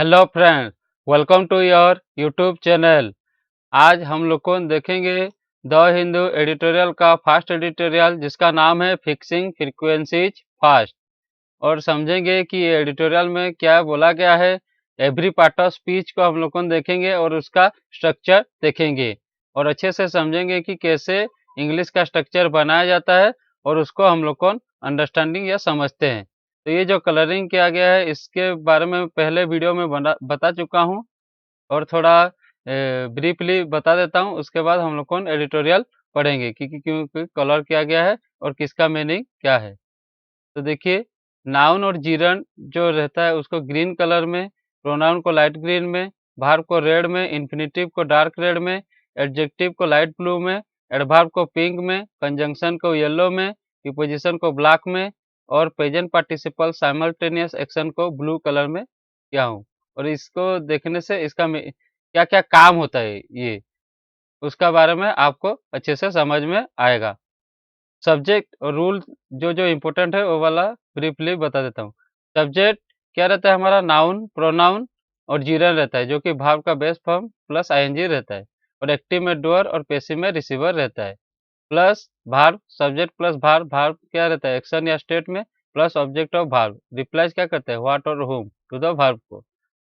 Hello friends, welcome to your YouTube channel. आज हम लोग को देखेंगे द हिंदू एडिटोरियल का फर्स्ट एडिटोरियल जिसका नाम है फिक्सिंग फ्रीक्वेंसीज फास्ट, और समझेंगे कि ये एडिटोरियल में क्या बोला गया है। एवरी पार्ट ऑफ स्पीच को हम लोग को देखेंगे और उसका स्ट्रक्चर देखेंगे और अच्छे से समझेंगे कि कैसे इंग्लिश का स्ट्रक्चर बनाया जाता है और उसको हम लोग को अंडरस्टैंडिंग या समझते हैं। तो ये जो कलरिंग किया गया है इसके बारे में पहले वीडियो में बता चुका हूँ और थोड़ा ब्रीफली बता देता हूँ। उसके बाद हम लोग को एडिटोरियल पढ़ेंगे कि क्यों कलर किया गया है और किसका मीनिंग क्या है। तो देखिए, नाउन और जीरन जो रहता है उसको ग्रीन कलर में, प्रोनाउन को लाइट ग्रीन में, वर्ब को रेड में, इन्फिनेटिव को डार्क रेड में, एडजेक्टिव को लाइट ब्लू में, एडवर्ब को पिंक में, कंजंक्शन को येलो में, प्रीपोजिशन को ब्लैक में और प्रेजेंट पार्टिसिपल साइमल्टेनियस एक्शन को ब्लू कलर में किया हूँ। और इसको देखने से इसका क्या क्या काम होता है ये उसका बारे में आपको अच्छे से समझ में आएगा। सब्जेक्ट और रूल जो जो इम्पोर्टेंट है वो वाला ब्रीफली बता देता हूँ। सब्जेक्ट क्या रहता है हमारा, नाउन, प्रोनाउन और जीरन रहता है जो कि वर्ब का बेस फॉर्म प्लस आईएनजी रहता है, और एक्टिव में डूअर और पैसिव में रिसीवर रहता है। Plus verb, subject plus verb, verb क्या रहता है एक्शन या स्टेट में, plus object of verb, replies क्या करते हैं व्हाट और होम टू द वर्ब को,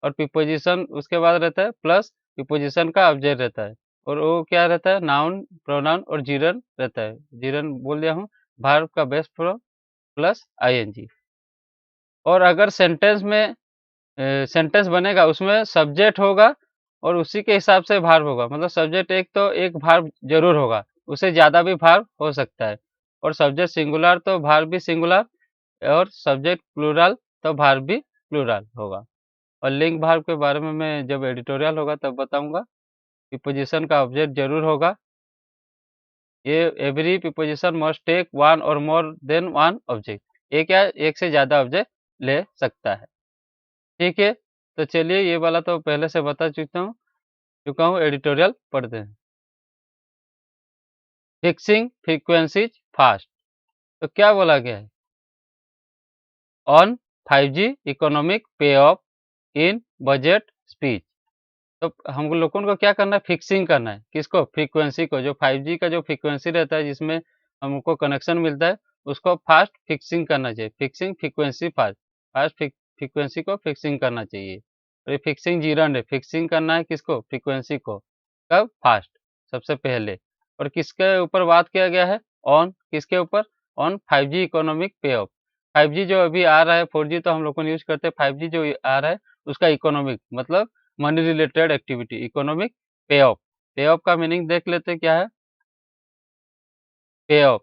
और प्रीपोजिशन उसके बाद रहता है प्लस प्रीपोजिशन का ऑब्जेक्ट रहता है, और वो क्या रहता है नाउन, प्रोनाउन और जीरन रहता है। जीरन बोल दिया हूँ, वर्ब का बेस फॉर्म प्लस आईएनजी। और अगर सेंटेंस में सेंटेंस बनेगा उसमें सब्जेक्ट होगा और उसी के हिसाब से वर्ब होगा। मतलब सब्जेक्ट एक तो एक वर्ब जरूर होगा, उससे ज़्यादा भी वर्ब हो सकता है, और सब्जेक्ट सिंगुलर तो वर्ब भी सिंगुलर, और सब्जेक्ट प्लूरल तो वर्ब भी प्लूरल होगा। और लिंक वर्ब के बारे में मैं जब एडिटोरियल होगा तब बताऊंगा। प्रीपोजिशन का ऑब्जेक्ट जरूर होगा। ये every preposition must take one or more then one object, एक या एक से ज़्यादा ऑब्जेक्ट ले सकता है। ठीक है, तो चलिए ये वाला तो पहले से बता चुका हूँ। एडिटोरियल पढ़ते हैं। फिक्सिंग फ्रीक्वेंसीज फास्ट, तो क्या बोला गया है, on 5G economic pay of in budget speech. तो हम लोगों को क्या करना है, फिक्सिंग करना है किसको, फ्रीक्वेंसी को। जो 5G का जो फ्रीक्वेंसी रहता है जिसमें हमको कनेक्शन मिलता है उसको फास्ट फिक्सिंग करना चाहिए। Fixing frequency fast, fast frequency को फिक्सिंग करना चाहिए। और ये फिक्सिंग जीरन है, फिक्सिंग करना है किसको, फ्रीक्वेंसी को। कब, फास्ट, सबसे पहले। और किसके ऊपर बात किया गया है, ऑन, किसके ऊपर, on 5G economic pay of. 5G जो अभी आ रहा है, 4G तो हम लोग को यूज करते हैं, 5G जो आ रहा है उसका इकोनॉमिक मतलब money related activity, economic pay of. पे ऑफ का मीनिंग देख लेते हैं क्या है। पे ऑफ,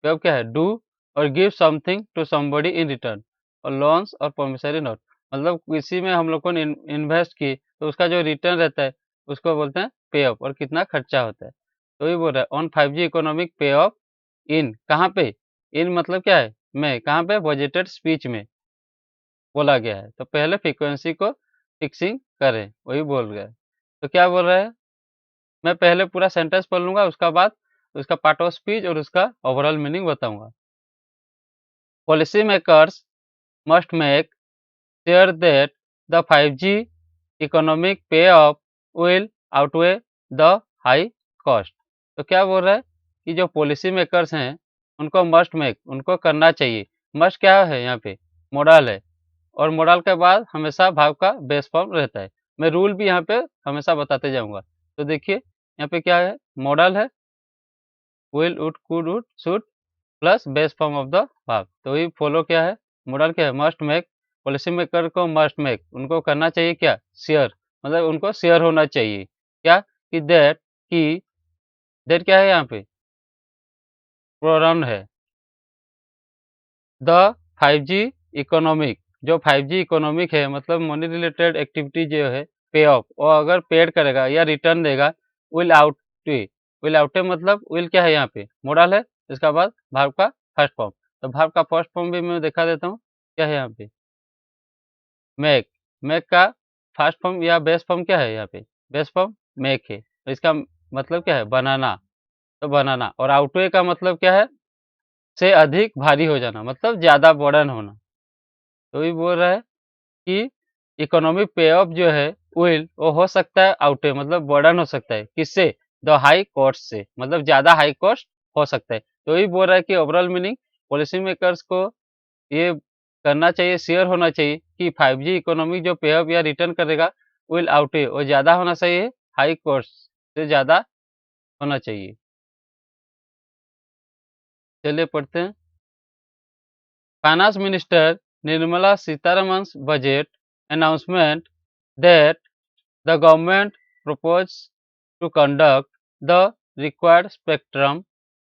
पे ऑफ क्या है, डू और give something to somebody in return, or loans or promissory note, मतलब किसी में हम लोग को इन्वेस्ट की तो उसका जो रिटर्न रहता है उसको बोलते हैं पे ऑफ, और कितना खर्चा होता है। तो ये बोल रहा है on 5G economic pay of इन, कहाँ पे, इन मतलब क्या है, में, कहाँ पे, बजटेड स्पीच में बोला गया है। तो पहले फ्रीक्वेंसी को फिक्सिंग करें, वही बोल गया है। तो क्या बोल रहा है, मैं पहले पूरा सेंटेंस पढ़ लूँगा, उसका बाद उसका पार्ट ऑफ स्पीच और उसका ओवरऑल मीनिंग बताऊँगा। Policy makers must make sure that the 5G economic pay off will outweigh the high cost. तो क्या बोल रहा है कि जो पॉलिसी मेकर्स हैं उनको मस्ट मेक, उनको करना चाहिए। मस्ट क्या है यहाँ पे, मोडल है, और मोडल के बाद हमेशा भाव का बेस फॉर्म रहता है। मैं रूल भी यहाँ पे हमेशा बताते जाऊँगा। तो देखिए यहाँ पे क्या है, मॉडल है, will, would, could, would, should plus base form of the verb. तो ये फॉलो क्या है, मॉडल क्या है, मस्ट मेक। पॉलिसी मेकर को मस्ट मेक, उनको करना चाहिए क्या, शेयर, मतलब उनको शेयर होना चाहिए क्या, कि दैट, कि दैट क्या है यहाँ पे, प्रोनाउन है। द 5G इकोनॉमिक, जो 5G इकोनॉमिक है मतलब मनी रिलेटेड एक्टिविटी जो है, पे ऑफ, वो अगर पेड करेगा या रिटर्न देगा, विल आउट, विल आउटे मतलब विल क्या है यहाँ पे, मॉडल है, इसका बाद वर्ब का फर्स्ट फॉर्म। तो वर्ब का फर्स्ट फॉर्म भी मैं दिखा देता हूँ, क्या है यहाँ पे, मेक। मेक का फर्स्ट फॉर्म या बेस फॉर्म क्या है यहाँ पे, बेस फॉर्म मेक है, तो इसका मतलब क्या है, बनाना। तो बनाना, और आउटवे का मतलब क्या है, से अधिक भारी हो जाना, मतलब ज़्यादा बर्डन होना। तो ये बोल रहा है कि इकोनॉमिक पे ऑफ जो है विल वो हो सकता है आउटे मतलब बर्डन हो सकता है किससे, द हाई कॉस्ट से, मतलब ज़्यादा हाई कॉस्ट हो सकता है। तो ये बोल रहा है कि ओवरऑल मीनिंग पॉलिसी मेकर्स को ये करना चाहिए, शेयर होना चाहिए कि 5G इकोनॉमी जो पे ऑफ या रिटर्न करेगा विल आउटे वो ज़्यादा होना चाहिए, हाई कॉस्ट से ज़्यादा होना चाहिए। चलिए पढ़ते हैं। Finance minister Nirmala Sitharaman's budget announcement that the government proposed to conduct the required spectrum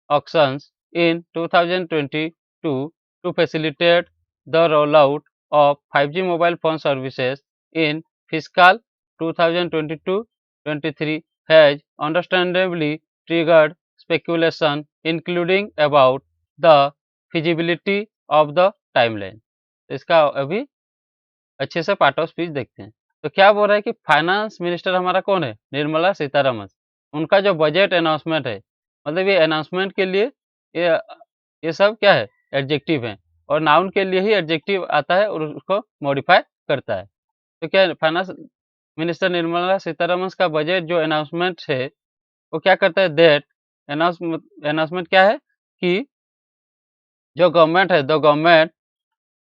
auctions in 2022 to facilitate the rollout of 5G mobile phone services in fiscal 2022-23 has understandably triggered speculation including about the feasibility of the timeline। इसका अभी अच्छे से part of speech देखते हैं। तो क्या बोल रहा है कि फाइनेंस मिनिस्टर हमारा कौन है? निर्मला सीतारमण। उनका जो बजट अनाउंसमेंट है, मतलब ये अनाउंसमेंट के लिए ये ये सब क्या है? एडजेक्टिव हैं और नाउन के लिए ही एडजेक्टिव आता है और उसको मॉडिफाई करता है। तो क्या है फाइनेंस मिनिस्टर निर्मला सीतारमण का बजट जो अनाउंसमेंट है, वो क्या करता है दैट अनाउंसमेंट क्या है कि जो गवर्नमेंट है, द गवर्नमेंट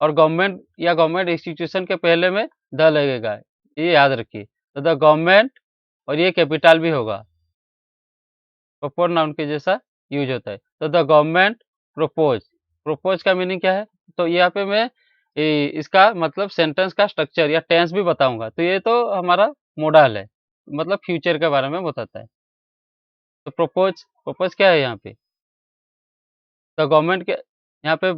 और गवर्नमेंट या गवर्नमेंट इंस्टीट्यूशन के पहले में द लगेगा, ये याद रखिए। तो द गवर्नमेंट और ये कैपिटल भी होगा, प्रॉपर नाउन के जैसा यूज होता है। तो द गवर्नमेंट प्रोपोज, प्रोपोज का मीनिंग क्या है? तो यहाँ पे मैं इसका मतलब सेंटेंस का स्ट्रक्चर या टेंस भी बताऊंगा। तो ये तो हमारा मॉडल है, मतलब फ्यूचर के बारे में बताता है। तो प्रोपोज, प्रोपोज क्या है यहाँ पे? द गवर्नमेंट के यहाँ पे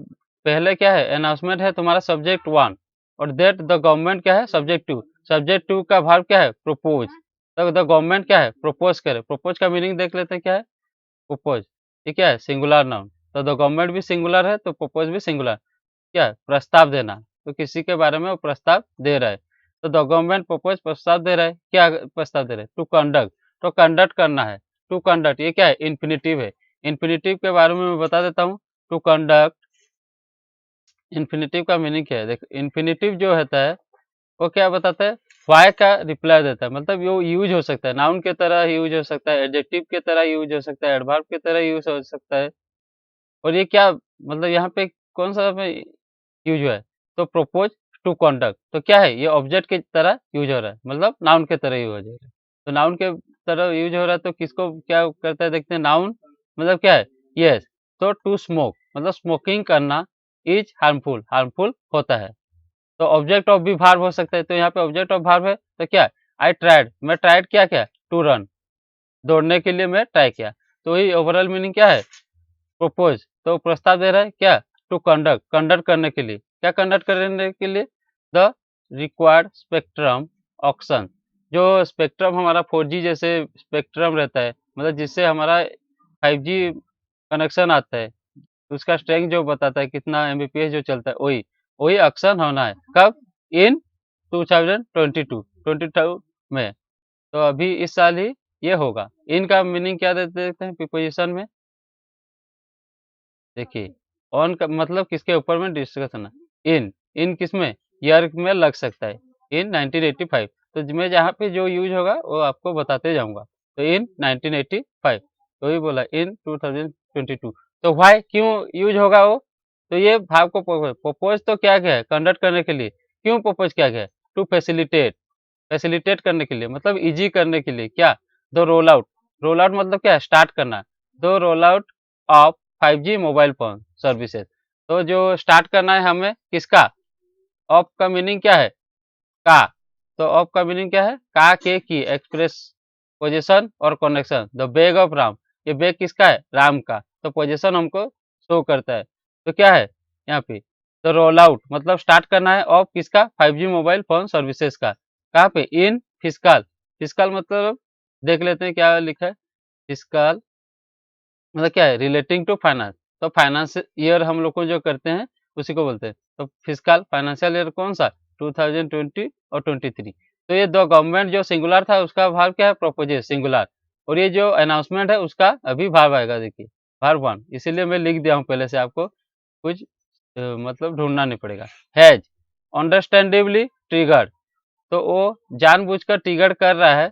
पहले क्या है? अनाउंसमेंट है तुम्हारा सब्जेक्ट 1 और दैट द गवर्नमेंट क्या है? सब्जेक्ट 2। सब्जेक्ट 2 का वर्ब क्या है? प्रोपोज। तो द गवर्नमेंट क्या है? प्रोपोज करे। प्रोपोज का मीनिंग देख लेते हैं क्या है? प्रोपोज ये क्या है? Singular noun. तो द गवर्नमेंट भी सिंगुलर है तो प्रोपोज भी सिंगुलर। क्या है? प्रस्ताव देना। तो किसी के बारे में वो प्रस्ताव दे रहा है। तो द गवर्नमेंट प्रोपोज प्रस्ताव दे रहा है। क्या प्रस्ताव दे रहा है? टू कंडक्ट, तो कंडक्ट करना है। टू कंडक्ट ये क्या है? इन्फिनिटिव है। इन्फिनिटिव के बारे में मैं बता देता हूँ। टू कंडक्ट, इन्फिनिटिव का मीनिंग क्या है? देखो इन्फिनिटिव जो होता है वो क्या बताता है? वाई का रिप्लाई देता है, मतलब वो यूज हो सकता है नाउन के तरह यूज हो सकता है, एडजेक्टिव के तरह यूज हो सकता है, एडवर्ब के तरह यूज हो सकता है। और ये क्या मतलब यहाँ पे कौन सा में यूज हुआ है? तो प्रोपोज टू कंडक्ट, तो क्या है? ये ऑब्जेक्ट की तरह यूज हो रहा है, मतलब नाउन के तरह यूज हो रहा है। तो नाउन के तरह यूज हो रहा है तो किसको क्या करता है देखते हैं। नाउन मतलब क्या है? यस। तो टू स्मोक मतलब स्मोकिंग करना इज हार्मफुल, हार्मफुल होता है। तो ऑब्जेक्ट ऑफ भी वर्ब हो सकता है। तो यहाँ पे ऑब्जेक्ट ऑफ वर्ब है तो क्या है? आई ट्राइड, मैं ट्राइड क्या क्या? टू रन, दौड़ने के लिए मैं ट्राई किया। तो ये ओवरऑल मीनिंग क्या है? प्रोपोज, तो प्रस्ताव दे रहा है क्या? टू कंडक्ट, कंडक्ट करने के लिए। क्या कंडक्ट करने के लिए? द रिक्वायर्ड स्पेक्ट्रम ऑक्शन, जो स्पेक्ट्रम हमारा 4G जैसे स्पेक्ट्रम रहता है, मतलब जिससे हमारा 5G कनेक्शन आता है, उसका स्ट्रेंथ जो बताता है कितना एमबीपीएस जो चलता है, वही वही ऑक्शन होना है। कब? इन 2022 22 में। तो अभी इस साल ही ये होगा। इनका मीनिंग क्या देते देते हैं प्रीपोजिशन में? देखिए ऑन का मतलब किसके ऊपर में डिस्कशन है। इन किस में? ईयर में लग सकता है। इन 1985, तो मैं जहाँ पे जो यूज होगा वो आपको बताते जाऊंगा। तो इन 1985, तो ही बोला इन 2022। तो व्हाई क्यों यूज होगा वो? तो ये भाव को प्रपोज तो क्या गया है? कंडक्ट करने के लिए। क्यों प्रपोज किया गया है? टू फैसिलिटेट, फैसिलिटेट करने के लिए, मतलब इजी करने के लिए। क्या? The roll out, roll out मतलब क्या है? स्टार्ट करना। The roll out of 5G mobile phone services, तो जो स्टार्ट करना है हमें किसका? ऑफ का मीनिंग क्या है? का। तो ऑफ का मीनिंग क्या है? का के की एक्सप्रेस पोजीशन और connection. The bag of Ram, ये बैग किसका है? राम का। तो पोजीशन हमको शो करता है। तो क्या है यहाँ पे? तो रोल आउट मतलब स्टार्ट करना है ऑफ किसका? 5G मोबाइल फोन सर्विसेज का। कहाँ पे? इन फिस्कल, फिस्कल मतलब देख लेते हैं क्या लिखा है। फिस्कल मतलब क्या है? Relating to finance. तो फाइनेंस ईयर हम लोग को जो करते हैं उसी को बोलते हैं। तो फिस्कल फाइनेंशियल ईयर कौन सा? 2020 और 23। तो ये दो गवर्नमेंट जो सिंगुलर था उसका भाव क्या है? Purposes singular. और ये जो अनाउंसमेंट है उसका अभी भाव आएगा, देखिए भाव 1, इसीलिए मैं लिख दिया हूँ पहले से, आपको कुछ मतलब ढूंढना नहीं पड़ेगा। हैज अंडरस्टैंडेबली ट्रिगर्ड, तो वो जानबूझकर ट्रिगर कर रहा है।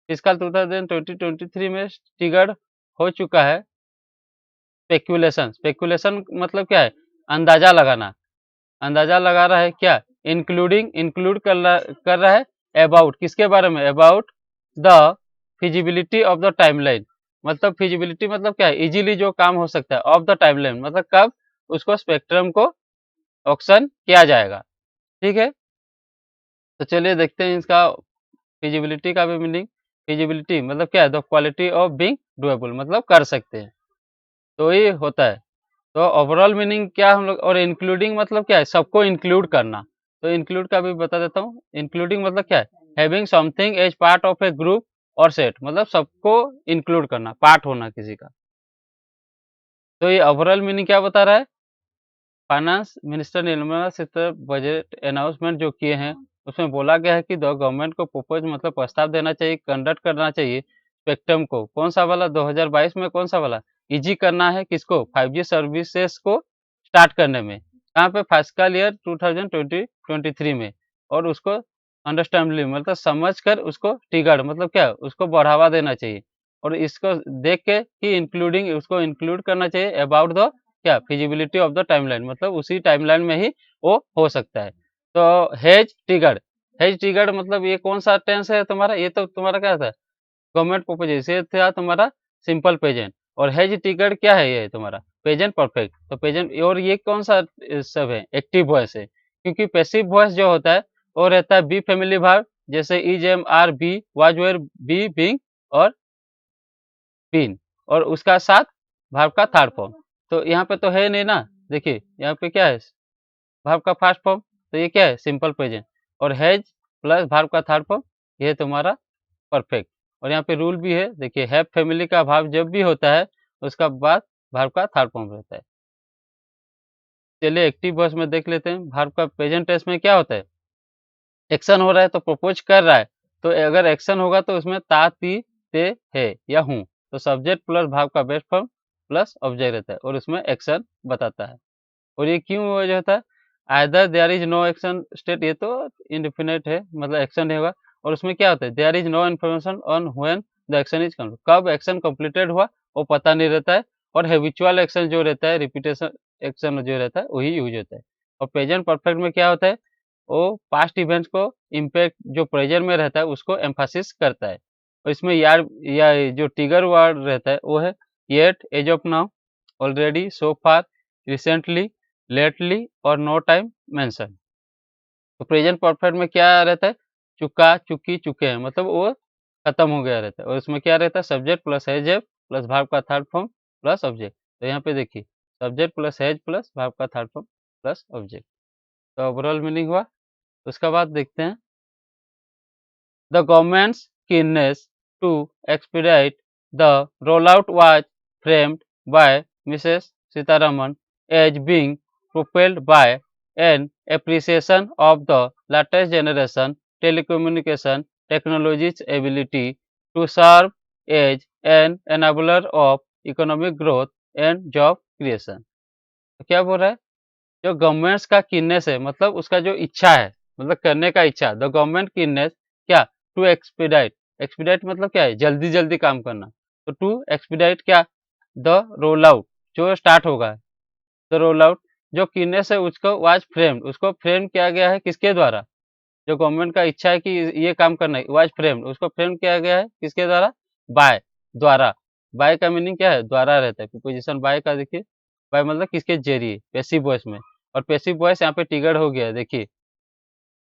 फिस्कल 2020-23 में ट्रिगर हो चुका है। स्पेक्युलेशन, स्पेक्युलेशन मतलब क्या है? अंदाजा लगाना। अंदाजा लगा रहा है क्या? इंक्लूड कर रहा है अबाउट, किसके बारे में? About the feasibility of the timeline. मतलब फिजिबिलिटी मतलब क्या है? इजीली जो काम हो सकता है, ऑफ द टाइमलाइन मतलब कब उसको स्पेक्ट्रम को ऑक्शन किया जाएगा। ठीक है, तो चलिए देखते हैं इसका फिजिबिलिटी का भी मीनिंग। फिजिबिलिटी मतलब क्या है? The quality of being doable, मतलब कर सकते हैं, तो ये होता है। तो ओवरऑल मीनिंग क्या हम लोग, और इंक्लूडिंग मतलब क्या है? सबको इंक्लूड करना। तो इंक्लूड का भी बता देता हूँ। इंक्लूडिंग मतलब क्या है? Having something as part of a group or set, मतलब सबको इंक्लूड करना, पार्ट होना किसी का। तो ये ओवरऑल मीनिंग क्या बता रहा है? Finance minister Nirmala Sitharaman budget announcement जो किए हैं, उसमें बोला गया है कि द गवर्नमेंट को प्रपोज मतलब प्रस्ताव देना चाहिए, कंडक्ट करना चाहिए स्पेक्ट्रम को। कौन सा वाला? 2022 में कौन सा वाला? इजी करना है किसको? 5G सर्विसेज को स्टार्ट करने में। कहाँ पे? फिस्कल ईयर 2020-23 में। और उसको अंडरस्टैंडेबली मतलब समझ कर उसको ट्रिगर मतलब क्या? उसको बढ़ावा देना चाहिए। और इसको देख के ही इंक्लूडिंग उसको इंक्लूड करना चाहिए अबाउट द क्या? फिजिबिलिटी ऑफ द टाइमलाइन, मतलब उसी टाइमलाइन में ही वो हो सकता है। तो हेज ट्रिगर्ड मतलब ये कौन-सा टेंस है तुम्हारा? ये तो तुम्हारा क्या था? गवर्नमेंट प्रोपोज़, ये था तुम्हारा सिंपल प्रेज़ेंट। और हेज ट्रिगर्ड क्या है? ये तुम्हारा प्रेज़ेंट परफेक्ट। तो प्रेज़ेंट, और ये कौन-सा सब है? एक्टिव वॉइस है। क्योंकि पैसिव वॉइस जो होता है वो रहता है बी फैमिली वर्ब, जैसे is, am, are, be, was, were, be, being और बीन, और उसका साथ वर्ब का थर्ड फॉर्म। तो यहाँ पे तो है नहीं ना, देखिए यहाँ पे क्या है? वर्ब का फर्स्ट फॉर्म, तो ये क्या है? Simple present. और हैज प्लस वर्ब का थर्ड फॉर्म, ये तुम्हारा परफेक्ट। और यहाँ पे रूल भी है, देखिए हैव फैमिली का वर्ब जब भी होता है उसका बाद वर्ब का थर्ड फॉर्म रहता है। चलिए एक्टिव वॉइस में देख लेते हैं। वर्ब का प्रेजेंट टेंस में क्या होता है? एक्शन हो रहा है तो प्रपोज कर रहा है, तो अगर एक्शन होगा तो उसमें ता, ती, ते, है या हूँ, तो सब्जेक्ट प्लस वर्ब का बेस्ट फॉर्म प्लस ऑब्जेक्ट रहता है और उसमें एक्शन बताता है। और ये क्यों वजह होता है? Either there is no action state, ये तो इंडेफिनिट है मतलब एक्शन नहीं होगा। और उसमें क्या होता है? There is no information on when the action is complete, कब एक्शन कंप्लीटेड हुआ वो पता नहीं रहता है। और हैबिचुअल एक्शन जो रहता है, रिपीटेशन एक्शन जो रहता है वही यूज होता है। और प्रेजेंट परफेक्ट में क्या होता है? वो पास्ट इवेंट्स को इम्पैक्ट जो प्रेजेंट में रहता है उसको एम्फासिस करता है। और इसमें यार या जो ट्रिगर वर्ड रहता है वो है yet, as of now, already, so far, recently, lately और नो टाइम मेंशन। तो प्रेजेंट परफेक्ट में क्या रहता है? चुका, चुकी, चुके हैं, मतलब वो खत्म हो गया रहता है। और इसमें क्या रहता है? Subject plus has have plus verb का थर्ड फॉर्म प्लस ऑब्जेक्ट। तो यहाँ पे देखिए subject plus has plus verb का थर्ड फॉर्म प्लस ऑब्जेक्ट। तो ओवरऑल मीनिंग हुआ। उसके बाद देखते हैं the government's keenness to expedite the rollout was framed by Mrs. Sitaraman as being propelled by an appreciation of the latest generation telecommunication technology's ability to serve as an enabler of economic growth and job creation। तो क्या बोल रहा है? जो governments का kinase है मतलब उसका जो इच्छा है, मतलब करने का इच्छा, द गवर्नमेंट कीनेस क्या? टू एक्सपीडाइट, एक्सपीडाइट मतलब क्या है? जल्दी जल्दी काम करना। तो टू एक्सपीडाइट क्या? द रोल आउट, जो स्टार्ट होगा, द रोल आउट, जो कीनेस है उसको वाज फ्रेम्ड, उसको फ्रेम किया गया है किसके द्वारा? जो गवर्नमेंट का इच्छा है कि ये काम करना है, वाज फ्रेम्ड, उसको फ्रेम किया गया है किसके द्वारा? बाय, द्वारा। बाय का मीनिंग क्या है? द्वारा रहता है। प्रीपोजिशन बाय का देखिए, बाय मतलब किसके जरिए? पैसिव वॉइस में। और पैसिव वॉइस यहाँ पे ट्रिगर हो गया है, देखिए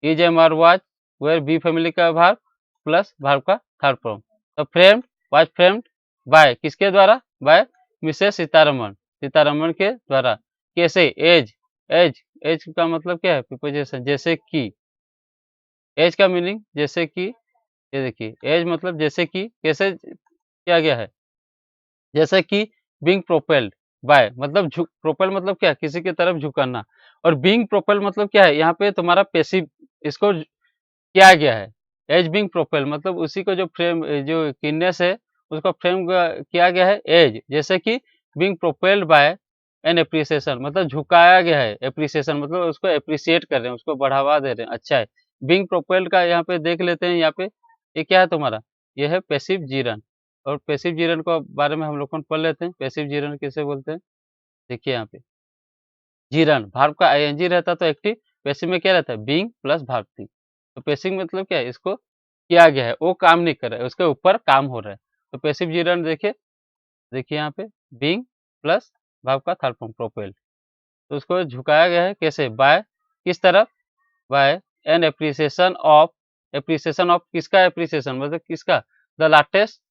is, am, are, was, were, be family का वर्ब प्लस वर्ब का थर्ड फॉर्म। तो फ्रेम्ड, वाज फ्रेम्ड बाय किसके द्वारा? बाय मिसेस सीतारमन, सीतारमन के द्वारा। कैसे? एज, एज, एज का मतलब क्या है? प्रीपोजिशन जैसे कि, एज का मीनिंग जैसे कि, ये देखिए एज मतलब जैसे कि, कैसे किया गया है? जैसे कि बीइंग प्रोपेल्ड बाय, मतलब झुक, प्रोपेल मतलब क्या? किसी की तरफ झुकाना। और बीइंग प्रोपेल मतलब क्या है? यहाँ पे तुम्हारा पैसिव, इसको किया गया है। एज बीइंग प्रोपेल मतलब उसी को जो फ्रेम जो कीनेस है उसको फ्रेम किया गया है एज, जैसे कि being propelled by an appreciation, मतलब झुकाया गया है। एप्रिसिएशन मतलब उसको एप्रिशिएट कर रहे हैं, उसको बढ़ावा दे रहे हैं, अच्छा है। बीइंग प्रोपेल्ड का यहाँ पे देख लेते हैं। यहाँ पे ये क्या है तुम्हारा, ये है पैसिव जीरन, और पैसिव जीरन को बारे में हम लोग कौन पढ़ लेते हैं। पैसिव जीरन किसे बोलते हैं, देखिए यहाँ पे जीरन भार्ब का आईएनजी रहता तो एक्टिव, पैसिव में क्या रहता है, बीइंग प्लस भार्ब थी। तो पैसिव मतलब क्या है, इसको किया गया है, वो काम नहीं कर रहा है, उसके ऊपर काम हो रहा है। तो पैसिव जीरन देखिए, देखिए यहाँ पे बीइंग प्लस भार्ब का थर्ड फॉर्म प्रोपेल्ड, तो उसको झुकाया गया है कैसे, बाय किस तरफ, बाय एन एप्रिसिएशन ऑफ किसका, एप्रिसिएशन मतलब किसका, the latest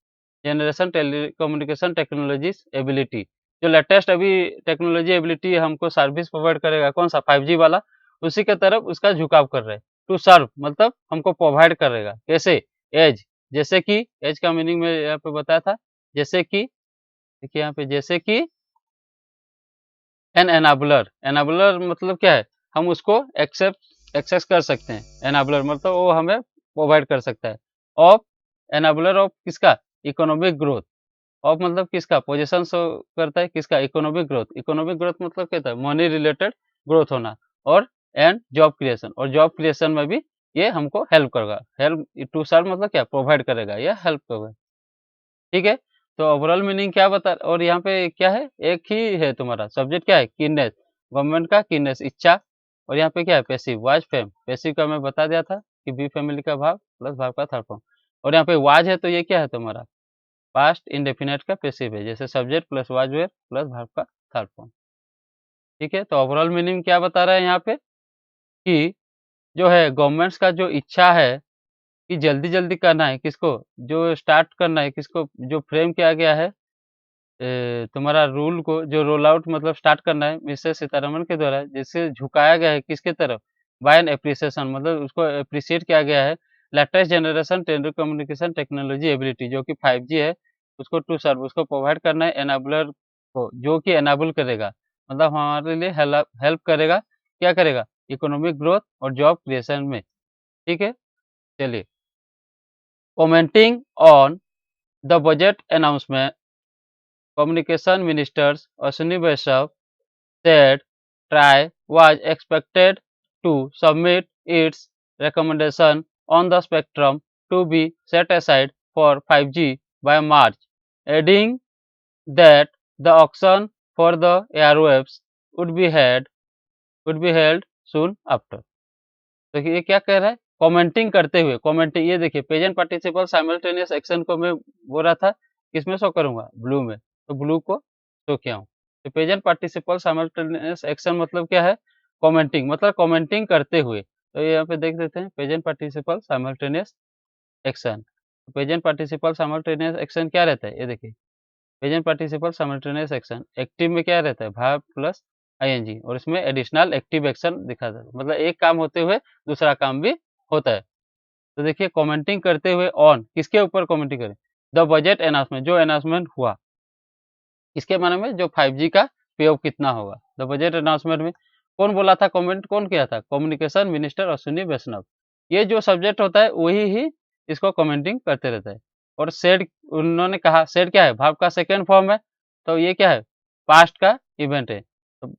generation telecommunication technologies ability, जो लेटेस्ट अभी टेक्नोलॉजी एबिलिटी हमको सर्विस प्रोवाइड करेगा, कौन सा 5G वाला, उसी के तरफ उसका झुकाव कर रहा है। टू सर्व मतलब हमको प्रोवाइड करेगा कैसे, एज, जैसे कि एज का मीनिंग में यहाँ पे बताया था, जैसे कि देखिए यहाँ पे जैसे कि एन एनाबलर, एनाबलर मतलब क्या है, हम उसको एक्सेस कर सकते हैं। एनाबलर मतलब वो हमें प्रोवाइड कर सकता है। ऑफ एनाबलर ऑफ किसका, इकोनॉमिक ग्रोथ, ऑफ मतलब किसका, पोजीशन शो करता है किसका, इकोनॉमिक ग्रोथ, इकोनॉमिक ग्रोथ मतलब क्या था, मनी रिलेटेड ग्रोथ होना, और एंड जॉब क्रिएशन, और जॉब क्रिएशन में भी ये हमको हेल्प करेगा। हेल्प टू सर्व मतलब क्या, प्रोवाइड करेगा या हेल्प करेगा, ठीक है। तो ओवरऑल मीनिंग क्या बता, और यहाँ पे क्या है, एक ही है तुम्हारा सब्जेक्ट, क्या है, कीनेस, गवर्नमेंट का कीनेस इच्छा, और यहाँ पे क्या है, पैसिव वाज फेम, पैसिव का मैं बता दिया था कि बी फैमिली का भाव प्लस भाव का थर्ड फॉर्म, और यहाँ पे वाज है तो ये क्या है तुम्हारा, पास्ट इंडेफिनेट का पैसिव है, जैसे subject plus was were plus भाव का थर्ड फॉर्म, ठीक है। तो ओवरऑल मीनिंग क्या बता रहा है यहाँ पे, कि जो है गवर्नमेंट्स का जो इच्छा है कि जल्दी-जल्दी करना है किसको, जो स्टार्ट करना है किसको, जो फ्रेम किया गया है तुम्हारा रूल को, जो रोल आउट मतलब स्टार्ट करना है मिसेस सीतारमण के द्वारा, जिसे झुकाया गया है किसके तरफ, बाय एन एप्रिसिएशन मतलब उसको एप्रिशिएट किया गया है, latest generation telecommunication technology ability जो कि 5G है, उसको टू सर्व, उसको प्रोवाइड करना है एनाबलर को, जो कि एनाबल करेगा, मतलब हमारे लिए हेल्प हेल्प करेगा, क्या करेगा, इकोनॉमिक ग्रोथ और जॉब क्रिएशन में, ठीक है। चलिए, commenting on the budget announcement, communication ministers Ashwini Vaishnaw said TRAI was expected to submit its recommendation on the spectrum to be set aside for 5G by March, adding that the auction for the airwaves would be held soon after. तो ये क्या कह रहा है, commenting करते हुए, commenting, ये देखिए प्रेजेंट पार्टिसिपल साइमल्टेनियस एक्शन को मैं बोल रहा था किसमें शो करूंगा, ब्लू में, तो ब्लू को शो किया हूँ। तो प्रेजेंट पार्टिसिपल साइमल्टेनियस एक्शन मतलब क्या है, कमेंटिंग मतलब कमेंटिंग करते हुए, तो ये यहाँ पे देख देते हैं present participle simultaneous action, present participle simultaneous action क्या रहता है, ये देखिए present participle simultaneous action, active में क्या रहता है, वर्ब प्लस आईएनजी, और इसमें एडिशनल एक्टिव एक्शन दिखाता है, मतलब एक काम होते हुए दूसरा काम भी होता है। तो देखिए कमेंटिंग करते हुए ऑन, किसके ऊपर कमेंटिंग करें, द बजट अनाउंसमेंट, जो अनाउंसमेंट हुआ इसके बारे में, जो 5G का प्रयोग कितना होगा, द बजट अनाउंसमेंट में कौन बोला था, कमेंट कौन किया था, कम्युनिकेशन मिनिस्टर अश्विनी वैष्णव, ये जो सब्जेक्ट होता है वही ही इसको कमेंटिंग करते रहता है। और सेड, उन्होंने कहा, सेड क्या है, वर्ब का सेकेंड फॉर्म है, तो ये क्या है, पास्ट का इवेंट है, तो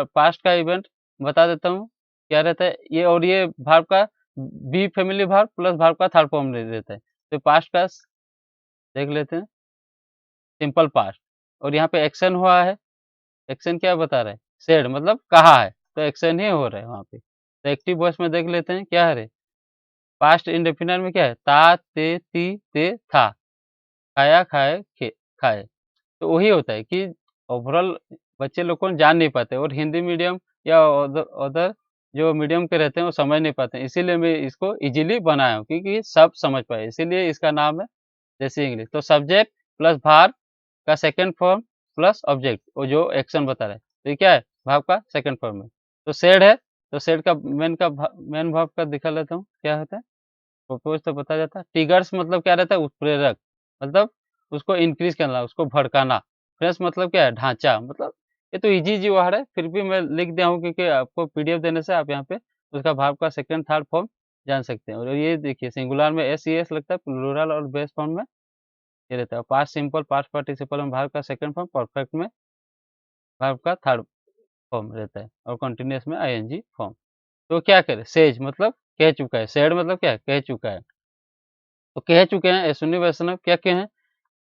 पास्ट का इवेंट बता देता हूँ क्या रहता है ये, और ये वर्ब का be family verb plus verb का थर्ड फॉर्म दे देता है, तो पास्ट का देख लेते हैं, सिंपल पास्ट, और यहाँ पे एक्शन हुआ है, एक्शन क्या बता रहा है, सेड मतलब कहा है, तो एक्शन ही हो रहा है वहाँ पे। तो एक्टिव वॉइस में देख लेते हैं क्या है रे, पास्ट इंडेफिनिट में क्या है, ता ते ती ते था, खाया खाए खाए, तो वही होता है कि ओवरऑल बच्चे लोग को जान नहीं पाते, और हिंदी मीडियम या अदर जो मीडियम के रहते हैं वो समझ नहीं पाते हैं, इसीलिए मैं इसको इजीली बनाया हूँ क्योंकि सब समझ पाए, इसीलिए इसका नाम है देसी इंग्लिश। तो सब्जेक्ट प्लस भार का सेकंड फॉर्म प्लस ऑब्जेक्ट, वो जो एक्शन बता रहा है, तो ये क्या है, भाव का सेकंड फॉर्म है। तो सेड है, तो सेड का मेन भाव का दिखा लेता हूँ क्या होता है, प्रोपोज तो बता जाता है, ट्रिगर्स मतलब क्या रहता है, उत्प्रेरक, मतलब उसको इंक्रीज करना, उसको भड़काना, फ्रेश मतलब क्या है, ढांचा, मतलब ये तो इजी वर्ड है, फिर भी मैं लिख दिया हूँ क्योंकि आपको पीडीएफ देने से आप यहाँ पे उसका भाव का सेकंड थर्ड फॉर्म जान सकते हैं। और ये देखिए सिंगुलर में एस ई एस लगता है, प्लूरल और बेस फॉर्म में ये रहता है, पास्ट सिंपल पास्ट पार्टिसिपल में भाव का सेकंड फॉर्म, परफेक्ट में भाव का थर्ड फॉर्म रहता है, और कंटिन्यूअस में आईएनजी फॉर्म। तो क्या करें, सेज मतलब कह चुका है, सेड मतलब क्या है, कह चुका है। तो कह चुके हैं अश्विनी वैष्णव क्या कहे हैं,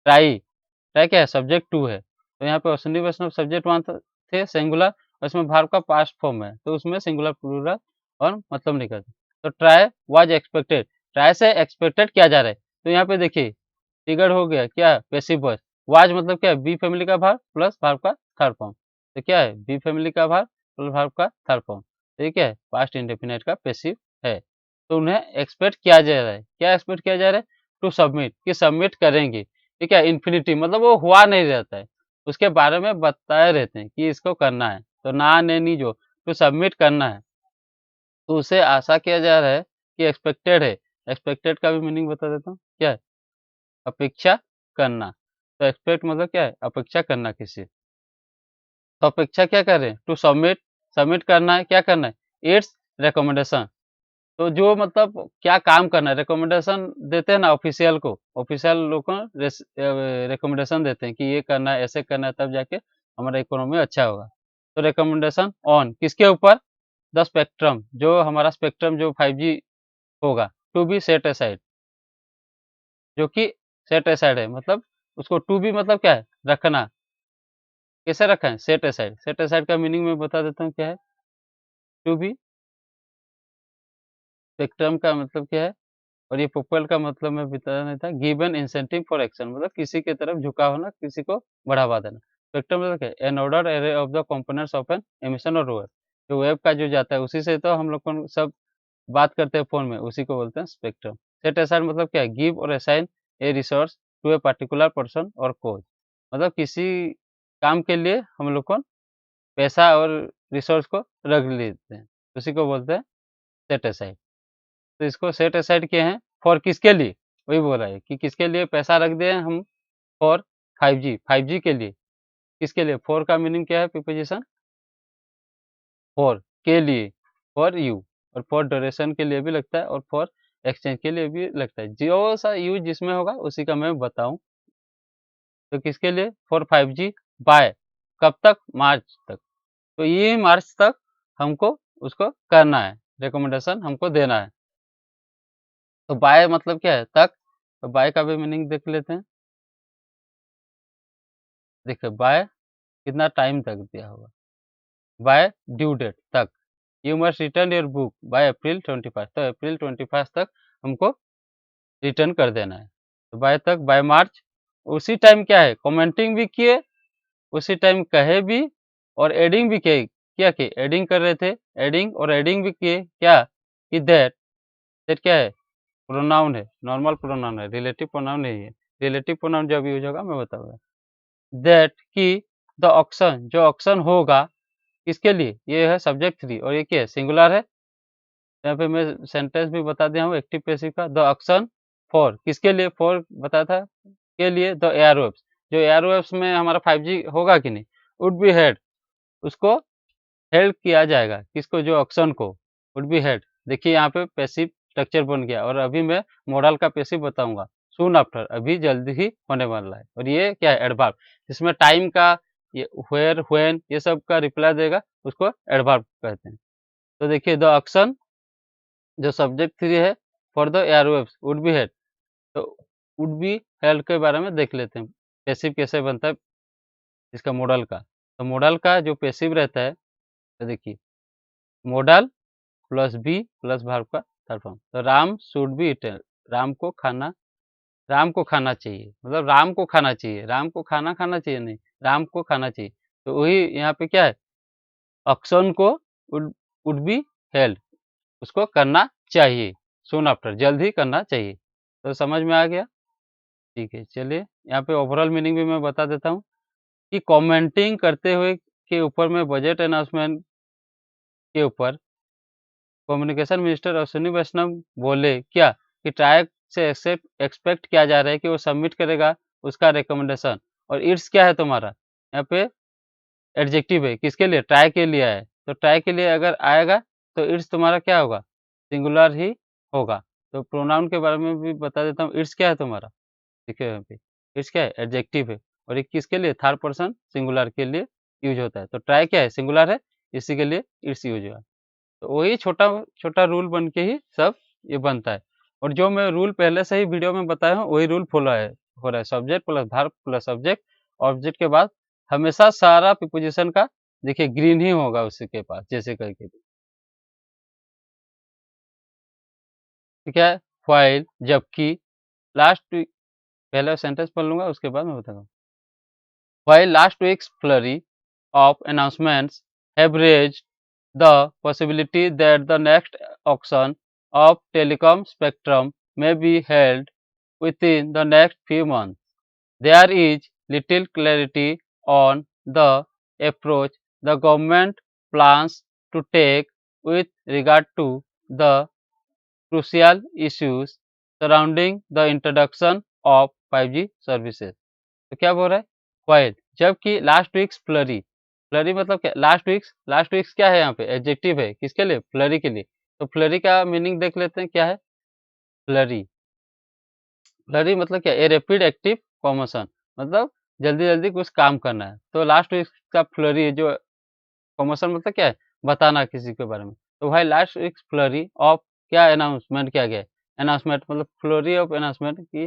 ट्राई, ट्राई क्या है, सब्जेक्ट 2 है। तो यहाँ पे अश्विनी वैष्णव सब्जेक्ट 1 थे सिंगुलर और इसमें वर्ब का पास्ट फॉर्म है, तो उसमें सिंगुलर प्लूरल और मतलब नहीं करते। तो ट्राई वाज एक्सपेक्टेड, ट्राई से एक्सपेक्टेड किया जा रहा है। तो यहाँ पे देखिए ट्रिगर हो गया क्या, पैसिव वॉइस। वाज मतलब क्या है, बी फैमिली का वर्ब प्लस वर्ब का थर्ड फॉर्म। तो क्या है, बी फैमिली का वर्ब प्लस वर्ब का थर्ड फॉर्म। तो ये क्या है, पास्ट इंडेफिनिट का पैसिव है। तो उन्हें एक्सपेक्ट किया जा रहा है, क्या एक्सपेक्ट किया जा रहा है, टू सबमिट, कि सबमिट करेंगे। ठीक है, इन्फिनिटी मतलब वो हुआ नहीं रहता है, उसके बारे में बताए रहते हैं कि इसको करना है। तो ना ने नी जो, टू सबमिट करना है, तो उसे आशा किया जा रहा है कि एक्सपेक्टेड है। एक्सपेक्टेड का भी मीनिंग बता देता हूँ, क्या है, अपेक्षा करना। तो एक्सपेक्ट मतलब क्या है, अपेक्षा करना किसी। तो अपेक्षा क्या कर रहे हैं, टू सबमिट, सबमिट करना है, क्या करना है, इट्स रिकमेंडेशन। तो जो मतलब क्या काम करना है, रिकमेंडेशन देते हैं ना ऑफिशियल को, ऑफिशियल लोग को रिकमेंडेशन देते हैं कि ये करना है, ऐसे करना है, तब जाके हमारा इकोनॉमी अच्छा होगा। तो रिकमेंडेशन ऑन किसके ऊपर, द स्पेक्ट्रम, जो हमारा स्पेक्ट्रम जो 5G होगा, टू बी सेट असाइड, जो कि सेट असाइड है, मतलब उसको टू बी मतलब क्या है, रखना। कैसे रखा है, सेट असाइड, सेट असाइड का मीनिंग मैं बता देता हूँ क्या है, टू बी, स्पेक्ट्रम का मतलब क्या है, और ये प्रोपेल का मतलब मैं बता नहीं था, गिवन इंसेंटिव फॉर एक्शन, मतलब किसी की तरफ झुका होना, किसी को बढ़ावा देना। स्पेक्ट्रम मतलब क्या है, an order array of the components of an emission or wave. जो वेव का जो जाता है उसी से तो हम लोग को सब बात करते हैं फ़ोन में, उसी को बोलते हैं स्पेक्ट्रम। सेट असाइड मतलब क्या है, give or assign a resource to a particular person or cause, मतलब किसी काम के लिए हम लोग को पैसा और रिसोर्स को रख लेते हैं, उसी को बोलते हैं सेट असाइड। तो इसको सेट असाइड किए हैं फॉर किसके लिए, वही बोल रहा है कि किसके लिए पैसा रख दिए हैं हम, फॉर 5G, 5G के लिए। किसके लिए, फॉर का मीनिंग क्या है, प्रीपोजिशन फॉर, के लिए, फॉर यू, और फॉर ड्यूरेशन के लिए भी लगता है और फॉर एक्सचेंज के लिए भी लगता है। जो सा यूज जिसमें होगा उसी का मैं बताऊं। तो किसके लिए, फॉर 5G, बाय, कब तक, मार्च तक। तो ये मार्च तक हमको उसको करना है, रिकमेंडेशन हमको देना है। तो बाय मतलब क्या है, तक। तो बाय का भी मीनिंग देख लेते हैं। देखिए बाय कितना टाइम तक दिया होगा, बाय ड्यू डेट तक। You must return your book by April 25, तो अप्रैल 25 तक हमको रिटर्न कर देना है। तो बाय तक, बाय मार्च। उसी टाइम क्या है, कमेंटिंग भी किए, उसी टाइम कहे भी, और एडिंग भी किए। क्या किए, एडिंग कर रहे थे, एडिंग और एडिंग भी किए क्या, कि दैट, दैट क्या है, प्रोनाउन है, नॉर्मल प्रोनाउन है, रिलेटिव प्रोनाउन नहीं है। रिलेटिव प्रोनाउन जब यूज होगा मैं बताऊंगा। दैट कि द ऑक्शन, जो ऑक्शन होगा किसके लिए, ये है सब्जेक्ट 3 और ये क्या है, सिंगुलर है। यहाँ पे मैं सेंटेंस भी बता दिया हूँ एक्टिव पैसिव का। द ऑक्शन फॉर किसके लिए, फॉर बताया था, के लिए द एयरवेव्स, जो एयरवेव्स में हमारा 5G होगा कि नहीं, वुड बी हेड, उसको हेल्ड किया जाएगा, किसको, जो ऑक्शन को, वुड बी हेड। देखिए यहाँ पे पैसिव स्ट्रक्चर बन गया, और अभी मैं मॉडल का पैसिव बताऊंगा सून आफ्टर, अभी जल्दी ही होने वाला है। और ये क्या है, एडवर्ब, जिसमें टाइम का, ये वेयर, व्हेन, ये सब का रिप्लाई देगा, उसको एडवर्ब कहते हैं। तो देखिए द ऑक्शन, जो सब्जेक्ट 3 है, for the airwaves would be head, तो वुड बी हेल्ड के बारे में देख लेते हैं, पैसिव कैसे बनता है इसका मॉडल का। तो मॉडल का जो पैसिव रहता है, तो देखिए modal plus be plus verb का थर्ड फॉर्म। तो Ram should be eaten, Ram को खाना, राम को खाना चाहिए, मतलब राम को खाना चाहिए, राम को खाना खाना चाहिए नहीं, राम को खाना चाहिए। तो वही यहाँ पे क्या है, ऑक्शन को वुड, वुड बी हेल्ड, उसको करना चाहिए, सून आफ्टर, जल्द ही करना चाहिए। तो समझ में आ गया, ठीक है। चलिए यहाँ पे ओवरऑल मीनिंग भी मैं बता देता हूँ कि कमेंटिंग करते हुए के ऊपर में बजट अनाउंसमेंट के ऊपर कम्युनिकेशन मिनिस्टर अश्विनी वैष्णव बोले क्या, कि ट्राई से एक्सपेक्ट किया जा रहा है कि वो सबमिट करेगा उसका रिकमेंडेशन। और इट्स क्या है तुम्हारा, यहाँ पे एडजेक्टिव है, किसके लिए, ट्राई के लिए आया है। तो ट्राई के लिए अगर आएगा तो इट्स तुम्हारा क्या होगा, सिंगुलर ही होगा। तो प्रोनाउन के बारे में भी बता देता हूँ, इट्स क्या है तुम्हारा, देखिए यहाँ पे इट्स क्या है, एडजेक्टिव है, और ये किसके लिए, थर्ड पर्सन सिंगुलर के लिए यूज होता है। तो ट्राई क्या है, सिंगुलर है, इसी के लिए इट्स यूज हुआ। तो वही छोटा रूल बन के ही सब ये बनता है। और जो मैं रूल पहले से ही वीडियो में बताया हूँ वही रूल फॉलो हो रहा है। Subject plus verb plus object, object के बाद हमेशा सारा प्रीपोजिशन का देखिए ग्रीन ही होगा उसी के पास जैसे करके भी। ठीक है, व्हाइल जबकि लास्ट वीक, पहले सेंटेंस पढ़ लूँगा उसके बाद मैं बताऊँगा। While last week's flurry of announcements have raised the possibility that the next auction of telecom spectrum may be held within the next few months, there is little clarity on the approach the government plans to take with regard to the crucial issues surrounding the introduction of 5G services। तो क्या बोल रहा है? While जबकि last weeks flurry, flurry मतलब क्या? Last weeks क्या है यहाँ पे? एडजेक्टिव है किसके लिए? फ्लरी के लिए। तो फ्लरी का मीनिंग देख लेते हैं क्या है? फ्लरी, फ्लरी मतलब क्या? ए रैपिड एक्टिव कॉमोशन, मतलब जल्दी-जल्दी कुछ काम करना है। तो लास्ट वीक्स का फ्लरी जो कॉमोशन मतलब क्या है? बताना किसी के बारे में। तो भाई लास्ट वीक्स फ्लरी ऑफ क्या अनाउंसमेंट किया गया है? अनाउंसमेंट मतलब फ्लरी ऑफ अनाउंसमेंट की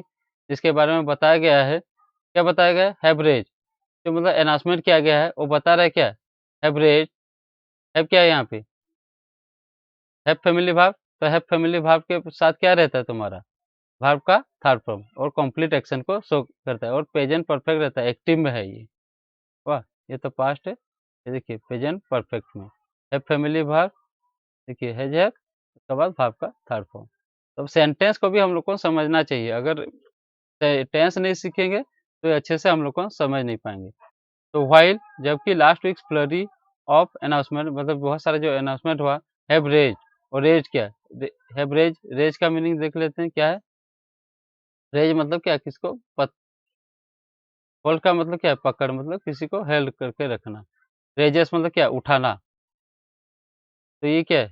जिसके बारे में बताया गया है। क्या बताया गया है? हैवरेज, जो मतलब अनाउंसमेंट किया गया है वो बता रहा है क्या? हैवरेज, हैव क्या है यहाँ पे? हैव फैमिली वर्ब, तो हैव फैमिली वर्ब के साथ क्या रहता है तुम्हारा? वर्ब का थर्ड फॉर्म और कंप्लीट एक्शन को शो करता है और प्रेजेंट परफेक्ट रहता है, एक्टिव में है ये। वाह! ये तो पास्ट है। ये देखिए प्रेजेंट परफेक्ट में। हैव फैमिली वर्ब देखिए हैव उसके बाद वर्ब का थर्ड फॉर्म। तो सेंटेंस को भी हम लोग को समझना चाहिए। अगर टेंस नहीं सीखेंगे तो अच्छे से हम लोग को समझ नहीं पाएँगे। तो व्हाइल जबकि last weeks flurry of announcement मतलब बहुत सारा जो अनाउंसमेंट हुआ हैव रेज, और रेज क्या है? हैव रेज, रेज का मीनिंग देख लेते हैं क्या है? रेज मतलब क्या है? किसको होल्ड का मतलब क्या है? पकड़, मतलब किसी को हेल्ड करके रखना। रेजेस मतलब क्या है? उठाना। तो ये क्या है?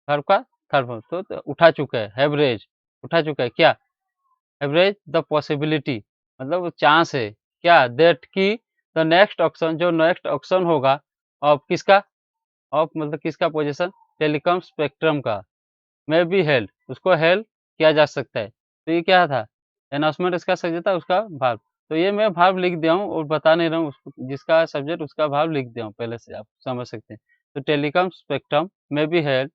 वर्ब का थर्ड फॉर्म, तो उठा चुका है, हैव रेज, उठा चुका है क्या? हैव रेज द पॉसिबिलिटी मतलब चांस है क्या? दैट की द नेक्स्ट ऑक्शन, जो नेक्स्ट ऑक्शन होगा ऑफ किसका? ऑफ मतलब किसका पोजीशन? टेलीकॉम स्पेक्ट्रम का, में बी हेल्ड, उसको हेल्ड किया जा सकता है। तो ये क्या था? अनाउंसमेंट इसका सब्जेक्ट था, उसका वर्ब। तो ये मैं वर्ब लिख दिया हूँ और बता नहीं रहा हूँ उसको, जिसका सब्जेक्ट उसका वर्ब लिख दिया हूँ पहले से, आप समझ सकते हैं। तो टेलीकॉम स्पेक्ट्रम में बी हेल्ड,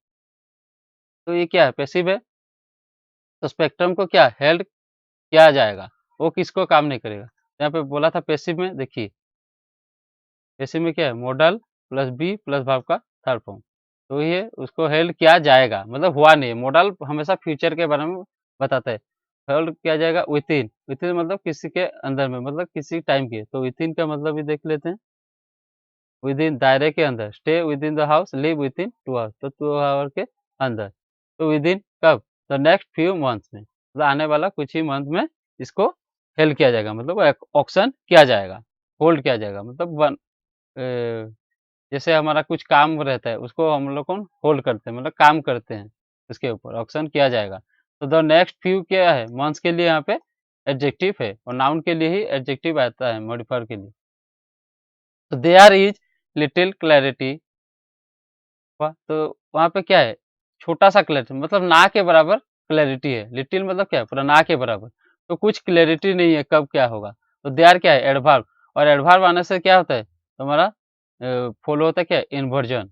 तो ये क्या है? पैसिव है। तो स्पेक्ट्रम को क्या हेल्ड किया जाएगा, वो किसको काम नहीं करेगा। यहाँ पे बोला था पैसिव में, देखिए पैसिव में क्या है? Modal plus be plus verb का थर्ड फॉर्म। तो ये उसको हेल्ड किया जाएगा मतलब हुआ नहीं। मॉडल हमेशा फ्यूचर के बारे में बताता है। हेल्ड किया जाएगा विथिन, विथिन मतलब किसी के अंदर में, मतलब किसी टाइम के। तो विथिन का मतलब भी देख लेते हैं। विदिन दायरे के अंदर, stay within the house, live within 2 hour, तो 2 आवर के अंदर। तो विदिन कब? द नेक्स्ट फ्यू मंथ्स में, मतलब आने वाला कुछ ही मंथ में इसको हेल्ड किया जाएगा, मतलब ऑक्शन किया जाएगा, होल्ड किया जाएगा। मतलब जैसे हमारा कुछ काम रहता है उसको हम लोग को होल्ड करते हैं, मतलब काम करते हैं, उसके ऊपर ऑक्शन किया जाएगा। तो द नेक्स्ट फ्यू क्या है? मंथ्स के लिए यहाँ पे एडजेक्टिव है और नाउन के लिए ही एडजेक्टिव आता है मॉडिफायर के लिए। तो देयर इज लिटिल क्लैरिटी, तो वहाँ पे क्या है? छोटा-सा क्लैरिटी मतलब ना के बराबर क्लैरिटी है। लिटिल मतलब क्या है? पूरा ना के बराबर। तो कुछ क्लैरिटी नहीं है कब क्या होगा। तो देयर क्या है? एडवर्ब, और एडवर्ब आने से क्या होता है? तुम्हारा फॉलो होता है क्या? इन्वर्जन।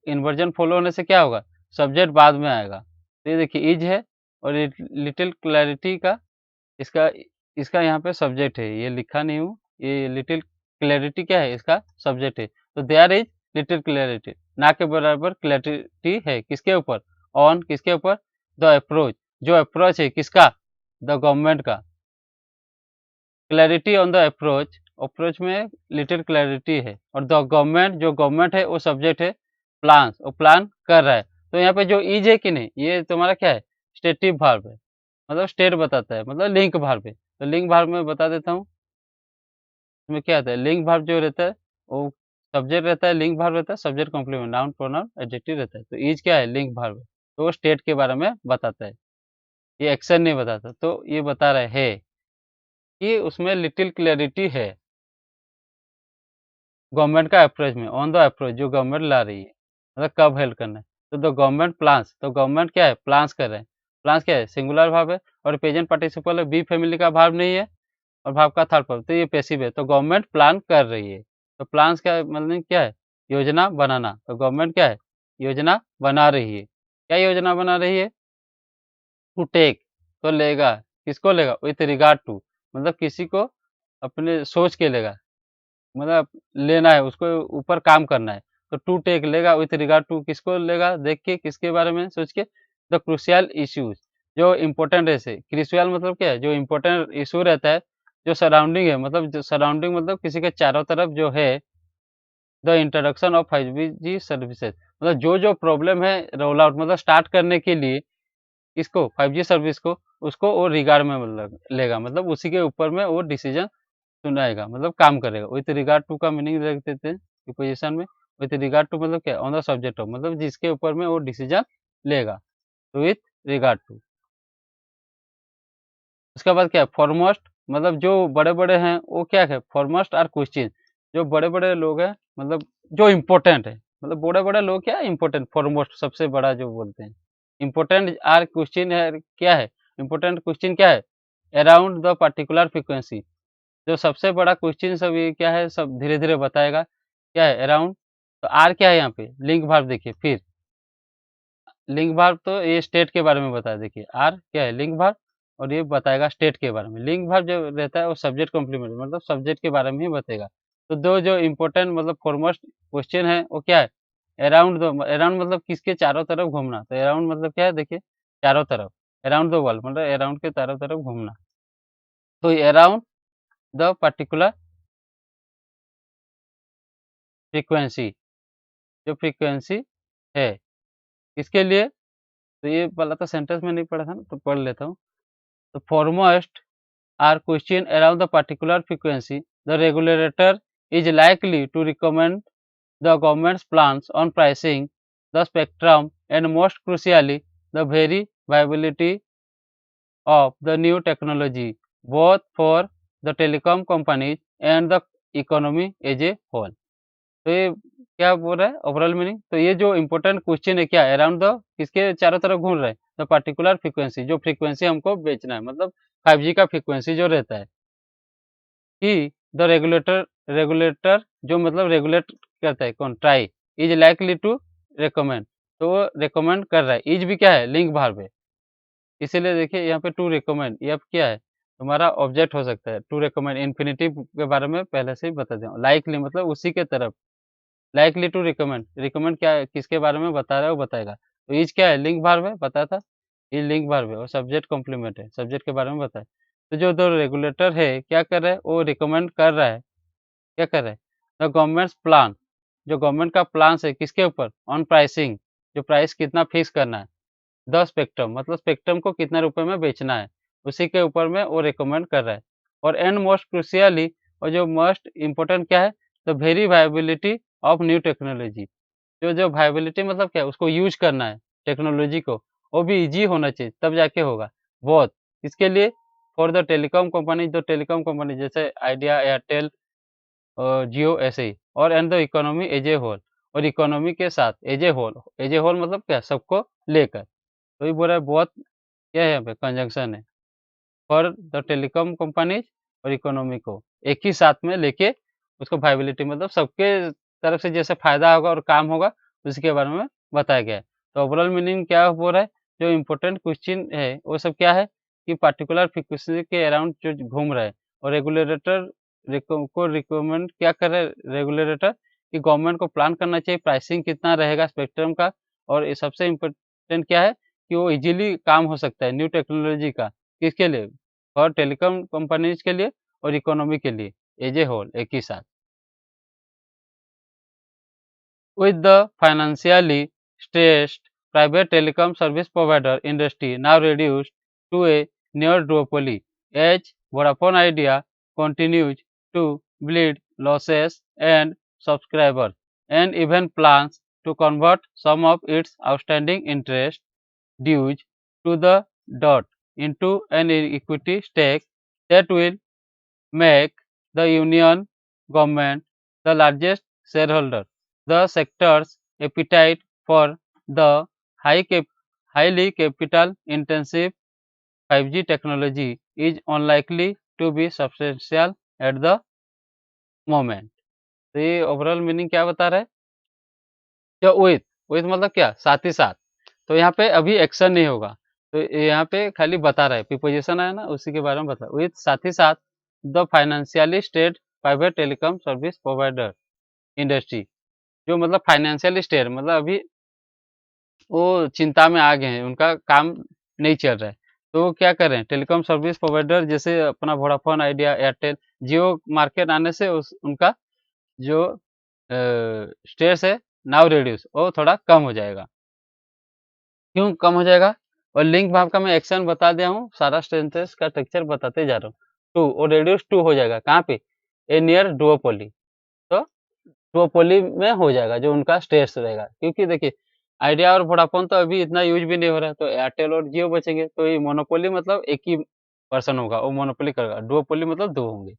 इन्वर्जन फॉलो होने से क्या होगा? सब्जेक्ट बाद में आएगा। तो ये देखिए इज है और लिटिल क्लैरिटी का इसका इसका यहाँ पे सब्जेक्ट है, ये लिखा नहीं हूँ। ये लिटिल क्लैरिटी क्या है? इसका सब्जेक्ट है। तो देयर इज लिटिल क्लैरिटी, ना के बराबर क्लैरिटी है किसके ऊपर? ऑन किसके ऊपर? द अप्रोच, जो अप्रोच है किसका? द गवर्नमेंट का। Clarity on the approach, approach में लिटिल क्लैरिटी है और द गवर्नमेंट, जो गवर्नमेंट है वो सब्जेक्ट है। प्लान्स, वो प्लान कर रहा है। तो यहाँ पे जो इज है कि नहीं, ये तुम्हारा क्या है? स्टेटिव वर्ब है, मतलब स्टेट बताता है, मतलब लिंक वर्ब है। तो लिंक वर्ब में बता देता हूँ, इसमें क्या आता है? लिंक वर्ब जो रहता है वो सब्जेक्ट रहता है, लिंक वर्ब रहता है, subject complement, noun pronoun adjective रहता है। तो इज क्या है? लिंक वर्ब है। तो वो स्टेट के बारे में बताता है, ये एक्शन नहीं बताता। तो ये बता रहा है कि उसमें लिटिल क्लैरिटी है गवर्नमेंट का अप्रोच में, ऑन द अप्रोच जो गवर्नमेंट ला रही है। मतलब कब हेल्ड करना है। तो द गवर्नमेंट प्लान्स, तो गवर्नमेंट क्या है, प्लान्स कर रहे हैं। प्लान्स क्या है, सिंगुलर वर्ब है और प्रेजेंट पार्टिसिपल है, बी फैमिली का वर्ब नहीं है और वर्ब का थर्ड पर्सन, तो ये पैसिव है। तो गवर्नमेंट प्लान कर रही है। तो प्लान्स का मतलब क्या है, योजना बनाना। तो गवर्नमेंट क्या है, योजना बना रही है। क्या योजना बना रही है, टू टेक, तो लेगा, किसको लेगा, विथ रिगार्ड टू, मतलब किसी को अपने सोच के लेगा, मतलब लेना है उसको, ऊपर काम करना है। तो टू टेक लेगा विथ रिगार्ड टू, किसको लेगा, देख के, किसके बारे में सोच के, द क्रूशियल इश्यूज, जो इम्पोर्टेंट ऐसे, क्रूशियल मतलब क्या है, जो इम्पोर्टेंट इशू रहता है, जो सराउंडिंग है, मतलब जो सराउंडिंग मतलब किसी के चारों तरफ जो है, the introduction of 5G services, मतलब जो जो प्रॉब्लम है रोल आउट, मतलब स्टार्ट करने के लिए इसको 5G सर्विस को, उसको वो रिगार्ड में मतलब लेगा, मतलब उसी के ऊपर में वो डिसीजन सुनाएगा, मतलब काम करेगा। विथ रिगार्ड टू का मीनिंग रख देते हैं प्रीपोजिशन में। विथ रिगार्ड टू मतलब क्या, ऑन द सब्जेक्ट ऑफ, मतलब जिसके ऊपर में वो डिसीजन लेगा। तो विथ रिगार्ड टू, उसके बाद क्या है, फॉरमोस्ट, मतलब जो बड़े-बड़े हैं वो क्या है, फॉरमोस्ट आर क्वेश्चन, जो बड़े-बड़े लोग हैं, मतलब जो इम्पोर्टेंट है, मतलब बड़े-बड़े लोग क्या है, इम्पोर्टेंट, फॉरमोस्ट सबसे बड़ा जो बोलते हैं। इम्पोर्टेंट आर क्वेश्चन है, क्या है, इम्पोर्टेंट क्वेश्चन क्या है, अराउंड द पार्टिकुलर फ्रीक्वेंसी, जो सबसे बड़ा क्वेश्चन सब ये क्या है, सब धीरे-धीरे बताएगा। क्या है, अराउंड, तो आर क्या है यहाँ पे, लिंक वर्ब देखिए, फिर लिंक वर्ब तो ये स्टेट के बारे में बताया, देखिए आर क्या है, लिंक वर्ब, और ये बताएगा स्टेट के बारे में। लिंक वर्ब जो रहता है वो सब्जेक्ट कॉम्प्लीमेंट, मतलब सब्जेक्ट के बारे में ही बताएगा। तो दो जो इम्पोर्टेंट मतलब फॉरमोस्ट क्वेश्चन है वो क्या है, अराउंड द, अराउंड मतलब किसके चारों तरफ घूमना, तो अराउंड मतलब क्या है, देखिए चारों तरफ, अराउंड द वर्ल्ड मतलब अराउंड के चारों तरफ घूमना। तो अराउंड द पर्टिकुलर फ्रीक्वेंसी, जो फ्रीक्वेंसी है, किसके लिए, तो ये वाला तो सेंटेंस में नहीं पढ़ा था ना, तो पढ़ लेता हूँ। तो foremost are questioned around the particular frequency, the regulator is likely to recommend the government's plans on pricing the spectrum and most crucially the very viability of the new technology both for the telecom companies and the economy as a whole। तो ये क्या बोल रहा है, overall meaning, तो ये जो important question है क्या, अराउंड द, किसके चारों तरफ घूम रहा है, द पार्टिकुलर फ्रीक्वेंसी, जो फ्रीक्वेंसी हमको बेचना है, मतलब 5G का फ्रीक्वेंसी जो रहता है, कि द रेगुलेटर, रेगुलेटर जो मतलब रेगुलेट करता है कौन, TRAI, is likely to recommend, तो वो रिकमेंड कर रहा है, इज भी क्या है, लिंक वर्ब है, इसीलिए देखिए यहाँ पे टू रिकमेंड, ये अब क्या है, तुम्हारा ऑब्जेक्ट हो सकता है, टू रिकमेंड, इन्फिनिटिव के बारे में पहले से ही बता दिया, लाइकली मतलब उसी के तरफ, लाइकली टू रिकमेंड, रिकमेंड क्या है, किसके बारे में बता रहा है वो बताएगा। तो इज क्या है, लिंक वर्ब है, पता था, ये लिंक वर्ब है और सब्जेक्ट कॉम्प्लीमेंट है, सब्जेक्ट के बारे में बताए। तो जो दो रेगुलेटर है क्या कर रहा है, वो रिकमेंड कर रहा है, क्या कर रहा है, द गवर्नमेंट्स प्लान, जो गवर्नमेंट का प्लान है किसके ऊपर, ऑन प्राइसिंग, जो प्राइस कितना फिक्स करना है, द स्पेक्ट्रम मतलब स्पेक्ट्रम को कितने रुपए में बेचना है, उसी के ऊपर में वो रिकमेंड कर रहा है। और एंड मोस्ट क्रूशियली, और जो मोस्ट इम्पोर्टेंट क्या है, the very viability of new technology, जो जो वायबिलिटी मतलब क्या है, उसको यूज करना है टेक्नोलॉजी को, वो भी इजी होना चाहिए तब जाके होगा। बहुत, इसके लिए, फॉर द टेलीकॉम कंपनी, जो टेलीकॉम कंपनी जैसे आइडिया, एयरटेल और जियो ऐसे ही, और and the economy as a whole, और इकोनॉमी के साथ as a whole, as a whole मतलब क्या, सबको लेकर। तो ये बोल रहा है बहुत, क्या है यहाँ पे कंजंक्शन है, फॉर द टेलीकॉम कंपनीज और इकोनॉमी को एक ही साथ में लेके, उसको वायबिलिटी मतलब सबके तरफ से जैसे फायदा होगा और काम होगा, उसके बारे में बताया गया है। तो ओवरऑल मीनिंग क्या हो रहा है, जो इम्पोर्टेंट क्वेश्चन है वो सब क्या है, कि पार्टिकुलर फ्रीक्वेंसी के अराउंड जो घूम रहा है, और रेगुलेटर को रिकमेंड क्या कर रहा है, रेगुलेटर कि गवर्नमेंट को प्लान करना चाहिए प्राइसिंग कितना रहेगा स्पेक्ट्रम का, और ये सबसे इम्पोर्टेंट क्या है, कि वो इजीली काम हो सकता है न्यू टेक्नोलॉजी का, किसके लिए, और टेलीकॉम कंपनीज के लिए और इकोनॉमी के लिए एज ए होल एक ही साथ। With the financially stressed private telecom service provider industry now reduced to a near duopoly, as Vodafone Idea continues to bleed losses and subscribers, and even plans to convert some of its outstanding interest dues to the dot into an equity stake that will make the union government the largest shareholder. The sector's appetite for the highly capital intensive 5G technology is unlikely to be substantial at the moment। तो ये overall meaning क्या बता रहा है? जो with मतलब क्या? साथ ही साथ। तो यहाँ पे अभी एक्शन नहीं होगा। तो यहाँ पे खाली बता रहा है, प्रीपोजिशन आया ना उसी के बारे में बता विथ साथ ही साथ the financially state private telecom service provider industry, जो मतलब फाइनेंशियल स्टेट मतलब अभी वो चिंता में आ गए हैं, उनका काम नहीं चल रहा है। तो वो क्या कर रहे हैं? टेलीकॉम सर्विस प्रोवाइडर जैसे अपना वोडाफोन आइडिया, एयरटेल, जियो मार्केट आने से उस उनका जो स्ट्रेस है नाउ रिड्यूस वो थोड़ा कम हो जाएगा। क्यों कम हो जाएगा? और लिंक भाव का मैं एक्शन बता दिया हूँ, सारा सेंटेंस का टेक्सचर बताते जा रहा हूँ। टू वो रिड्यूस टू हो जाएगा कहाँ पे? ए नियर डुओपोली। तो डुओपोली में हो जाएगा जो उनका स्ट्रेस रहेगा, क्योंकि देखिए आइडिया और वोडाफोन तो अभी इतना यूज भी नहीं हो रहा है, तो एयरटेल और जियो बचेंगे। तो ये मोनोपोली मतलब एक ही पर्सन होगा, वो मोनोपोली करेगा। डुओपोली मतलब दो होंगे।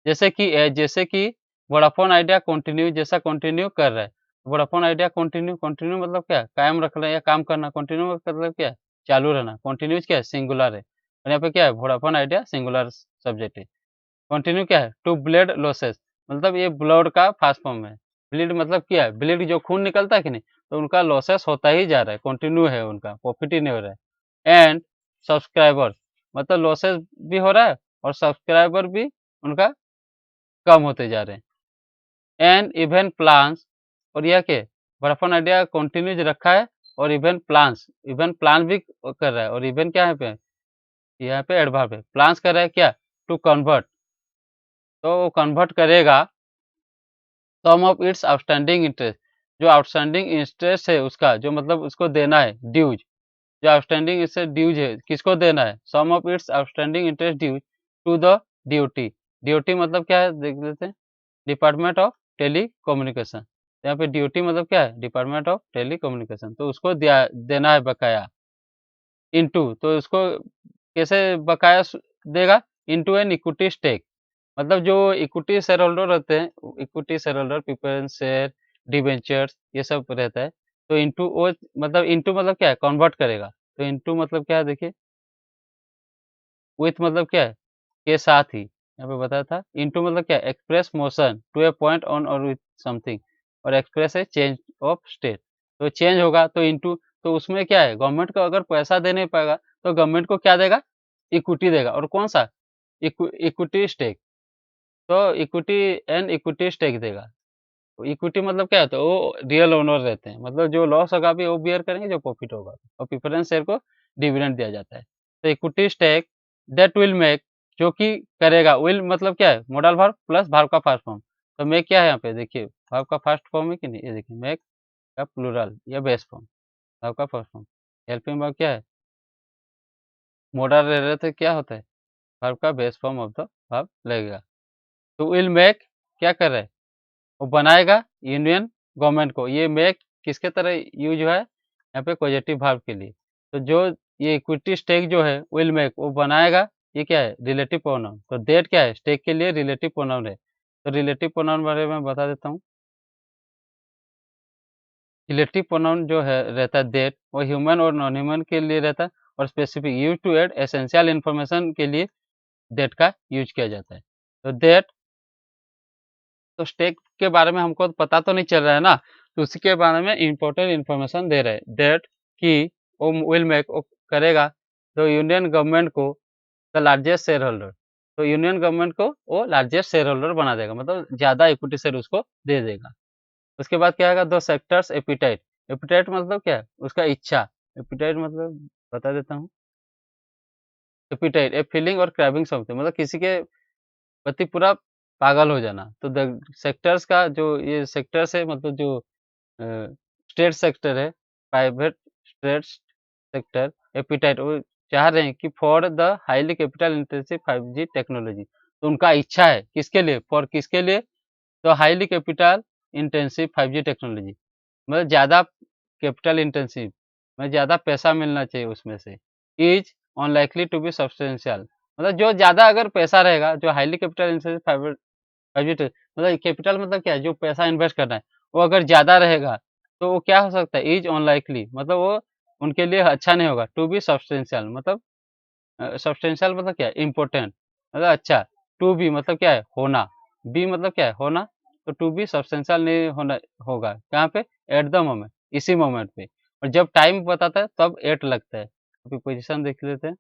जैसे कि वोडाफोन आइडिया कंटिन्यू जैसा कंटिन्यू कर रहा है। वोडाफोन आइडिया कंटिन्यू कंटिन्यू मतलब क्या? कायम रखना या काम करना। कंटिन्यू मतलब क्या है? चालू रहना। कंटिन्यूज क्या है? सिंगुलर है। और यहाँ पे क्या है? वोडाफोन आइडिया सिंगुलर सब्जेक्ट है। कंटिन्यू क्या है? टू ब्लड लॉसेस मतलब ये ब्लड का फास्ट फॉर्म है। ब्लीड मतलब क्या है? ब्लीड जो खून निकलता है कि नहीं, तो उनका लॉसेस होता ही जा रहा है, कंटिन्यू है उनका, प्रॉफिट ही नहीं हो रहा है। एंड सब्सक्राइबर मतलब लॉसेस भी हो रहा है और सब्सक्राइबर भी उनका कम होते जा रहे हैं। एंड इवन प्लान्स और यह क्या है? वोडाफोन आइडिया कंटिन्यूज रखा है और इवन प्लान भी कर रहा है। और इवन क्या है पे? यहाँ पे एडवर्ब है। प्लान्स कर रहा है क्या? टू कन्वर्ट, तो वो कन्वर्ट करेगा सम ऑफ इट्स आउटस्टैंडिंग इंटरेस्ट, जो आउटस्टैंडिंग इंटरेस्ट है उसका, जो मतलब उसको देना है ड्यूज, जो आउटस्टैंडिंग इससे ड्यूज है किसको देना है? Sum of its outstanding interest dues to the duty. Duty मतलब क्या है देख लेते हैं। Department of telecommunication. यहाँ पे ड्यूटी मतलब क्या है? Department of telecommunication. तो उसको देना है बकाया। इनटू तो उसको कैसे बकाया देगा? इनटू एन इक्विटी स्टेक मतलब जो इक्विटी शेयर होल्डर रहते हैं, equity share holder, preference share, debentures, ये सब रहता है। तो इनटू वो मतलब इनटू मतलब क्या है? कन्वर्ट करेगा। तो इनटू मतलब क्या है देखिए, विथ मतलब क्या है? के साथ ही यहाँ पे बताया था। इनटू मतलब क्या है? Express motion to a point on or with something, or express है चेंज ऑफ स्टेट। तो चेंज होगा तो इनटू, तो उसमें क्या है? गवर्नमेंट को अगर पैसा दे नहीं पाएगा तो गवर्नमेंट को क्या देगा? इक्विटी देगा। और कौन सा? Equity stake. तो इक्विटी एंड इक्विटी स्टेक देगा। इक्विटी मतलब क्या होता है? वो रियल ओनर रहते हैं, मतलब जो लॉस होगा भी वो बियर करेंगे, जो प्रॉफिट होगा, और प्रेफरेंस शेयर को डिविडेंड दिया जाता है। तो equity stake that will make, जो कि करेगा, विल मतलब क्या है? मॉडल वर्ब प्लस वर्ब का फर्स्ट फॉर्म। तो मेक क्या है यहाँ पे देखिए, वर्ब का फर्स्ट फॉर्म है कि नहीं, ये देखिए मेक का प्लूरल या बेस फॉर्म, वर्ब का फर्स्ट फॉर्म। हेल्पिंग वर्ब क्या है? मॉडल रह रहे थे क्या होता है? वर्ब का base form of the verb लगेगा। तो विल मेक क्या कर रहा है? वो बनाएगा यूनियन गवर्नमेंट को। ये मेक किसके तरह यूज है? यहाँ पे पॉजिटिव वर्ब के लिए। तो जो ये इक्विटी स्टेक जो है विल मेक, वो बनाएगा। ये क्या है? Relative pronoun. तो दैट क्या है? स्टेक के लिए रिलेटिव प्रोनाउन है। तो रिलेटिव प्रोनाउन बारे में बता देता हूँ। रिलेटिव प्रोनाउन जो है रहता है दैट, वो ह्यूमन और नॉन ह्यूमन के लिए रहता है, और specific use to add essential information के लिए दैट का यूज किया जाता है। तो दैट, तो स्टेक के बारे में हमको पता तो नहीं चल रहा है ना, तो उसी के बारे में इम्पोर्टेंट इन्फॉर्मेशन दे रहे हैं। दैट कि वो विल मेक, वो करेगा तो यूनियन गवर्नमेंट को द लार्जेस्ट शेयर होल्डर, तो यूनियन गवर्नमेंट को वो लार्जेस्ट शेयर होल्डर बना देगा, मतलब ज़्यादा इक्विटी शेयर उसको दे देगा। उसके बाद क्या आएगा? दो सेक्टर्स एपिटाइट। एपिटाइट मतलब क्या है? उसका इच्छा। एपिटाइट मतलब बता देता हूँ। एपिटाइट ए फीलिंग और क्रेविंग्स समथिंग, मतलब किसी के प्रति पूरा पागल हो जाना। तो द सेक्टर्स का जो ये सेक्टर्स है, मतलब जो स्टेट सेक्टर है, प्राइवेट स्टेट सेक्टर एपिटाइट, वो चाह रहे हैं कि for the highly capital intensive 5G technology. तो उनका इच्छा है किसके लिए? फॉर किसके लिए? तो highly capital intensive 5G technology, मतलब ज़्यादा कैपिटल इंटेंसिव, मतलब ज़्यादा पैसा मिलना चाहिए उसमें से। Is unlikely to be substantial, मतलब जो ज़्यादा अगर पैसा रहेगा, जो हाईली कैपिटल इंटेंसिव 5G मतलब कैपिटल मतलब क्या है? जो पैसा इन्वेस्ट करना है, वो अगर ज़्यादा रहेगा तो वो क्या हो सकता है इज़ अनलाइकली मतलब वो उनके लिए अच्छा नहीं होगा। टू बी सब्सटेंशियल मतलब सब्सटेंशियल मतलब क्या है इम्पोर्टेंट मतलब अच्छा। टू बी मतलब क्या है होना, बी मतलब क्या है होना, तो टू बी सब्सटेंशियल नहीं होना होगा, कहाँ पे? एट द मोमेंट, इसी मोमेंट पे। और जब टाइम बताता है तब एट लगता है। अभी पोज़ीशन देख लेते हैं,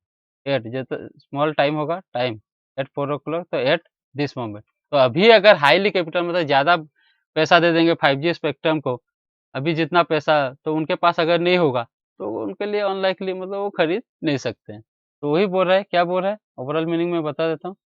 एट जब स्मॉल टाइम होगा टाइम एट 4 ओ क्लॉक तो एट दिस मोमेंट। तो अभी अगर हाइली कैपिटल मतलब ज़्यादा पैसा दे देंगे 5G स्पेक्ट्रम को, अभी जितना पैसा तो उनके पास अगर नहीं होगा, तो उनके लिए अनलाइकली मतलब वो खरीद नहीं सकते हैं। तो वही बोल रहा है, क्या बोल रहा है? ओवरऑल मीनिंग मैं बता देता हूँ।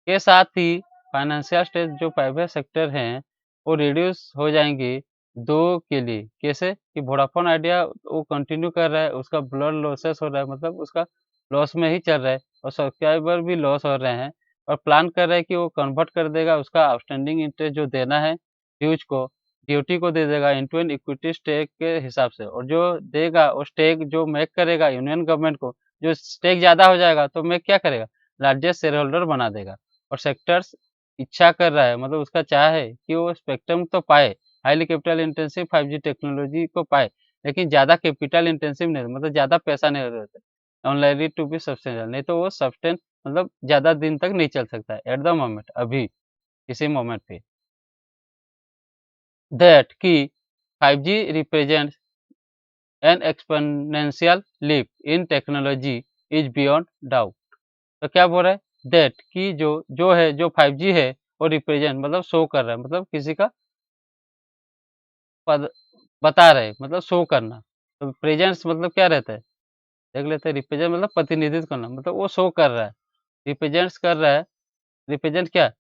के साथ ही फाइनेंशियल स्टेज जो प्राइवेट सेक्टर हैं, वो रिड्यूस हो जाएँगी 2 के लिए। कैसे? कि वोडाफ़ोन आइडिया वो कंटिन्यू कर रहा है, उसका ब्लड लॉसेस हो रहा है मतलब उसका लॉस में ही चल रहा है और सब्सक्राइबर भी लॉस हो रहे हैं और प्लान कर रहा है कि वो कन्वर्ट कर देगा उसका आउटस्टैंडिंग इंटरेस्ट जो देना है ड्यूज़ को, ड्यूटी को दे देगा इनटू एन इक्विटी स्टेक के हिसाब से और जो देगा वो स्टेक जो मेक करेगा यूनियन गवर्नमेंट को, जो स्टेक ज़्यादा हो जाएगा तो मेक क्या करेगा? लार्जेस्ट शेयर होल्डर बना देगा। और सेक्टर्स इच्छा कर रहा है मतलब उसका चाह है कि वो स्पेक्ट्रम तो पाए, highly capital intensive 5G technology को पाए, लेकिन ज़्यादा कैपिटल इंटेंसिव नहीं मतलब ज़्यादा पैसा नहीं रहता है। ओनली टू बी सस्टेनेबल नहीं तो वो सस्टेन मतलब ज़्यादा दिन तक नहीं चल सकता है एट द मोमेंट अभी, इसी मोमेंट पे। दैट कि 5G represents an exponential leap in technology is beyond doubt. तो क्या बोल रहा है? दैट कि जो है जो 5G है वो रिप्रेजेंट मतलब शो कर रहा है मतलब किसी का पद बता रहे मतलब शो करना। तो प्रेजेंस मतलब क्या रहता है? देख लेते हैं रिप्रेजेंट मतलब प्रतिनिधित्व करना मतलब वो शो कर रहा है, रिप्रेजेंट्स कर रहा है, रिप्रेजेंट क्या?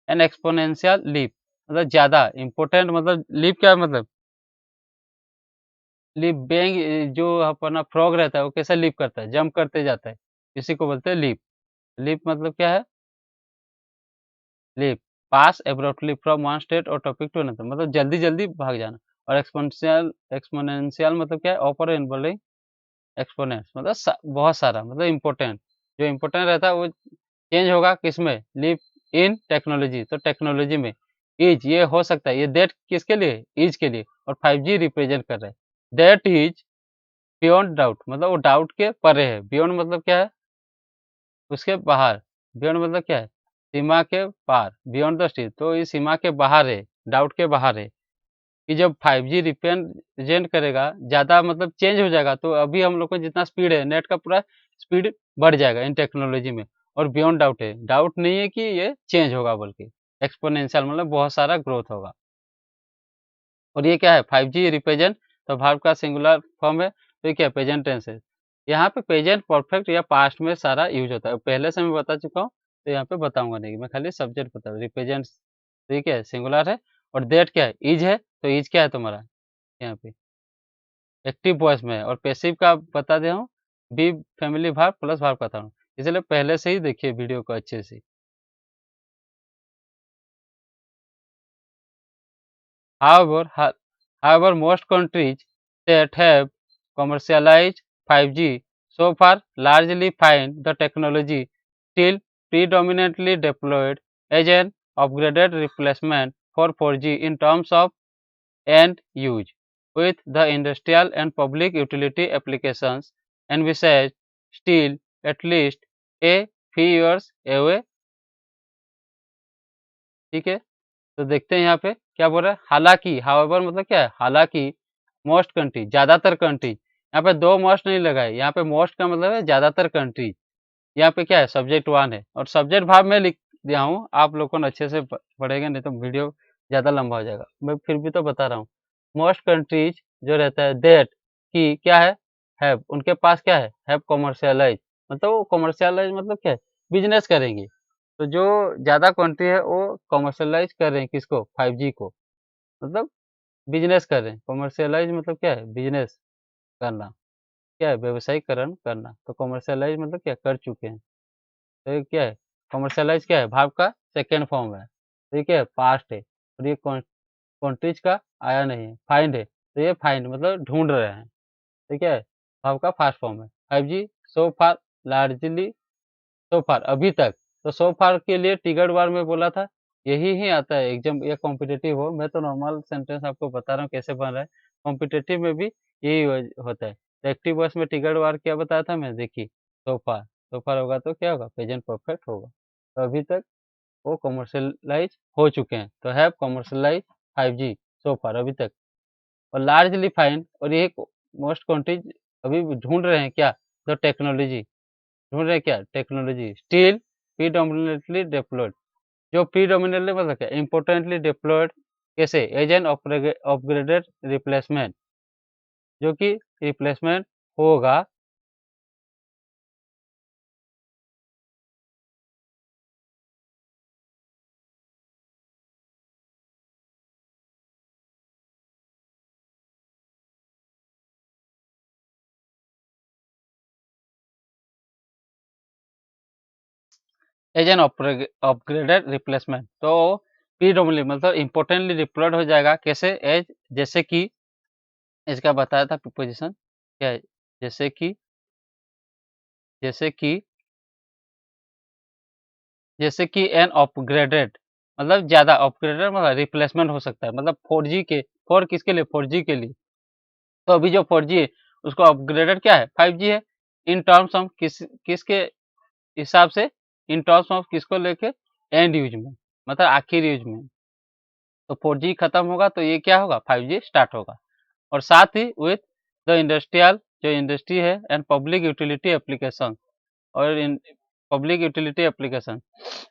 एन एक्सपोनेंशियल लीप मतलब ज़्यादा इम्पोर्टेंट मतलब लीप क्या मतलब? लीप बेंग जो अपना फ्रॉग रहता है वो कैसा लीप करता है? जंप करते जाता है, इसी को बोलते हैं लीप। लीप मतलब क्या है? Leap pass abruptly from one state और टॉपिक टू अनदर मतलब जल्दी-जल्दी भाग जाना और एक्सपोनेंशियल मतलब क्या है? ऑपर इन्वॉल्विंग एक्सपोनेंट्स मतलब बहुत सारा मतलब इम्पोर्टेंट, जो इम्पोर्टेंट रहता है वो चेंज होगा किसमें? लीप इन टेक्नोलॉजी तो टेक्नोलॉजी में। इज़ ये हो सकता है, ये दैट किसके लिए? इज़ के लिए और 5G रिप्रेजेंट कर रहा है। दैट इज़ बियॉन्ड डाउट मतलब वो डाउट के परे है। बियॉन्ड मतलब क्या है? उसके बाहर। बियॉन्ड मतलब क्या है? सीमा के पार, बियॉन्ड द सी तो ये सीमा के बाहर है, डाउट के बाहर है, कि जब 5G रिप्रेजेंट करेगा, ज़्यादा मतलब चेंज हो जाएगा, तो अभी हम लोग को जितना स्पीड है, नेट का पूरा स्पीड बढ़ जाएगा इन टेक्नोलॉजी में और बियॉन्ड डाउट है। डाउट नहीं है कि ये चेंज होगा बल्कि एक्सपोनेंशियल मतलब बहुत सारा ग्रोथ होगा। और ये क्या है 5G रिप्रेजेंट तो वर्ब का सिंगुलर फॉर्म है, तो ये क्या है प्रेजेंट टेंस है। यहाँ पे प्रेजेंट परफेक्ट या पास्ट में सारा यूज़ होता है। पहले से मैं बता चुका हूँ, तो यहाँ पे बताऊँगा नहीं, मैं खाली सब्जेक्ट बता रहा हूँ। रिप्रेजेंट्स तो ये क्या है सिंगुलर है और दैट क्या है इज़ है, तो इज़ क्या है तुम्हारा यहाँ पे एक्टिव वॉइस में है और पैसिव का बता दिया हूँ, be family verb plus verb का था। इसलिए पहले से ही देखिए वीडियो को अच्छे से। However, most countries that have commercialized 5G so far largely find the technology still predominantly deployed as an upgraded replacement for 4G in terms of end use, with the industrial and public utility applications envisaged still at least a few years away. ठीक है? तो देखते हैं यहाँ पे क्या बोल रहा है हालाँकि हाउएवर मतलब क्या है हालाँकि मोस्ट कंट्री ज़्यादातर कंट्री यहाँ पे 2 मोस्ट नहीं लगा है, यहाँ पे मोस्ट का मतलब है ज़्यादातर कंट्री। यहाँ पे क्या है सब्जेक्ट 1 है और सब्जेक्ट वर्ब मैं लिख दिया हूँ, आप लोग को अच्छे से पढ़ेंगे नहीं तो वीडियो ज़्यादा लंबा हो जाएगा। मैं फिर भी तो बता रहा हूँ। मोस्ट कंट्रीज़ जो रहता है दैट कि क्या है हैव उनके पास क्या है हैव कमर्शियलाइज़ मतलब वो कमर्शियलाइज़ मतलब क्या है बिज़नेस करेंगे। तो जो ज़्यादा कंट्री है वो कमर्शियलाइज़ कर रहे हैं किसको 5G को मतलब बिज़नेस कर रहे हैं। कमर्शियलाइज़ मतलब क्या है बिज़नेस करना, क्या है व्यवसायीकरण करना। तो कमर्शियलाइज़ मतलब क्या कर चुके हैं। तो ये क्या है कमर्शियलाइज़ क्या है वर्ब का सेकंड फॉर्म है। तो ये क्या है पास्ट है और ये कंट्रीज़ का आया नहीं है, फाइंड है। तो ये फाइंड मतलब ढूँढ रहे हैं। तो क्या है वर्ब का फर्स्ट फॉर्म है। 5G सो फार लार्जली सो फार अभी तक, तो सो फार के लिए ट्रिगर्ड वर्ब में बोला था, यही ही आता है एग्ज़ाम या कॉम्पिटिटिव हो, मैं तो नॉर्मल सेंटेंस आपको बता रहा हूँ कैसे बन रहा है। कॉम्पिटिटिव में भी यही होता है। तो एक्टिव वॉइस में ट्रिगर्ड वर्ब क्या बताया था मैं, देखिए सो फार होगा तो क्या होगा, प्रेजेंट परफेक्ट होगा। तो अभी तक वो कमर्शियलाइज हो चुके हैं, तो हैव कमर्शियलाइज 5G सो फार अभी तक। और लार्जली फाइन, और ये मोस्ट कंट्रीज अभी भी ढूंढ रहे हैं क्या, तो टेक्नोलॉजी ढूंढ रहे हैं क्या, टेक्नोलॉजी स्टिल प्रीडोमिनेटली डिप्लॉयड। जो प्रीडोमिनेटली मतलब क्या, इम्पोर्टेंटली डिप्लॉयड कैसे, एज एन अपग्रेडेड रिप्लेसमेंट, जो कि रिप्लेसमेंट होगा एज एन अपग्रेडेड रिप्लेसमेंट। तो प्रीडोमिनेटली मतलब इम्पोर्टेंटली डिप्लॉयड हो जाएगा कैसे, एज जैसे कि इसका बताया था प्रीपोजिशन क्या है, जैसे कि जैसे कि जैसे कि एन अपग्रेडेड मतलब ज़्यादा अपग्रेडेड मतलब रिप्लेसमेंट हो सकता है, मतलब 4G के, फॉर किसके लिए, 4G के लिए। तो अभी जो 4G है उसको अपग्रेडेड क्या है, 5G है। इन टर्म्स ऑफ किसके हिसाब से, इन टर्म्स ऑफ किसको लेके, एंड यूज में, मतलब आखिर यूज में। तो 4G खत्म होगा तो ये क्या होगा, 5G स्टार्ट होगा। और साथ ही विथ द इंडस्ट्रियल, जो इंडस्ट्री है, एंड पब्लिक यूटिलिटी एप्लीकेशन, और इन पब्लिक यूटिलिटी एप्लीकेशन,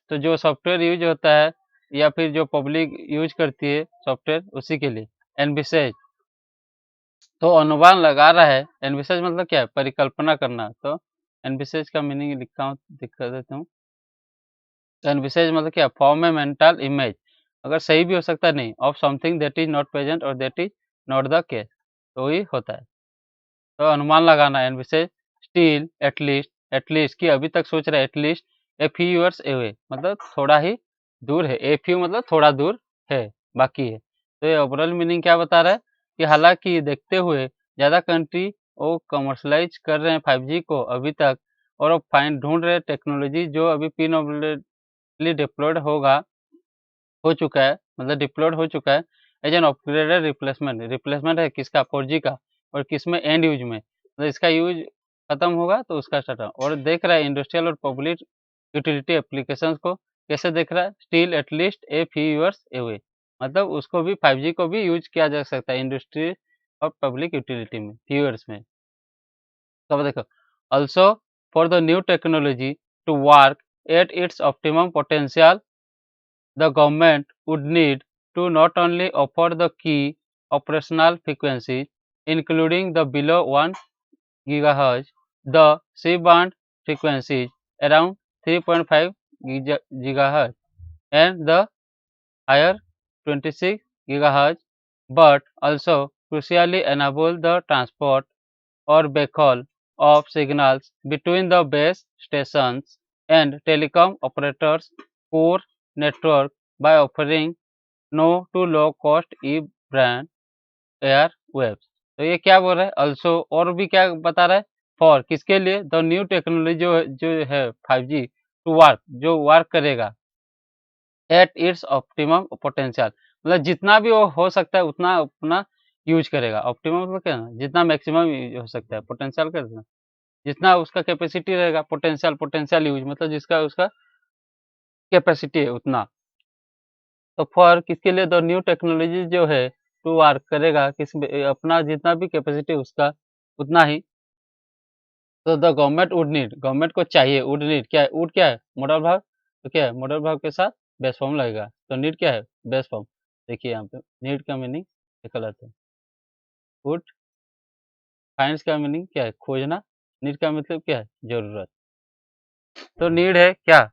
तो जो सॉफ्टवेयर यूज होता है या फिर जो पब्लिक यूज करती है सॉफ्टवेयर, उसी के लिए एनविसेज। तो अनुमान लगा रहा है, एनविसेज मतलब क्या है, परिकल्पना करना। तो एनविसेज का मीनिंग लिखता हूँ, दिखा देता हूँ। एनविसेज मतलब क्या, फॉर्म में मेंटल इमेज, अगर सही भी हो सकता है नहीं, of something that is not present और that is not the case, तो ही होता है। तो अनुमान लगाना, एनविसेज स्टिल एटलीस्ट कि अभी तक सोच रहे हैं, at least a few years away मतलब थोड़ा ही दूर है, ए फ्यू मतलब थोड़ा दूर है, बाकी है। तो ये ओवरऑल मीनिंग क्या बता रहा है कि हालांकि देखते हुए ज़्यादा कंट्री वो कमर्शलाइज कर रहे हैं 5G को अभी तक, और वो फाइंड ढूंढ रहे हैं टेक्नोलॉजी जो अभी प्रीनोमिनेटली डिप्लॉयड हो चुका है, मतलब डिप्लॉयड हो चुका है एज एन अपग्रेडेड रिप्लेसमेंट है किसका, 4G का, और किसमें, एंड यूज में, मतलब इसका यूज खत्म होगा तो उसका स्टार्ट होगा। और देख रहा है इंडस्ट्रियल और पब्लिक यूटिलिटी एप्लीकेशंस को, कैसे देख रहा है, still at least a few years away, मतलब उसको भी 5G को भी यूज किया जा सकता है इंडस्ट्री और पब्लिक यूटिलिटी में, फ्यू ईयर्स में। तो अब देखो, also for the new technology to work at its optimum potential, the government would need to not only offer the key operational frequencies, including the below 1 GHz, the C-band frequencies around 3.5 GHz, and the higher 26 GHz, but also crucially enable the transport or backhaul of signals between the base stations and telecom operators' core network by offering no to low cost E band airwaves. तो ये क्या बोल रहा है, also और भी क्या बता रहा है, फॉर किसके लिए, द न्यू टेक्नोलॉजी जो है 5G टू वर्क, जो वर्क करेगा एट इट्स ऑप्टिमम पोटेंशियल, मतलब जितना भी वो हो सकता है उतना अपना यूज करेगा। ऑप्टिमम मतलब क्या है, जितना मैक्सिमम हो सकता है, पोटेंशियल कर देना, जितना उसका कैपेसिटी रहेगा, पोटेंशियल यूज मतलब जिसका उसका कैपेसिटी है उतना। तो फॉर किसके लिए, तो न्यू टेक्नोलॉजी जो है टू वर्क करेगा किस अपना जितना भी कैपेसिटी उसका उतना ही। तो the government would need, government को चाहिए, वुड नीड क्या है, वुड क्या है, मॉडल भाग, तो क्या है, मॉडल भाग के साथ बेस फॉर्म लगेगा, तो नीड क्या है, बेस फॉर्म। देखिए यहाँ पे नीड का मीनिंग निकल आता है, वुड, फाइंड्स का मीनिंग क्या है, खोजना, नीड का मतलब क्या है, जरूरत। तो नीड है क्या,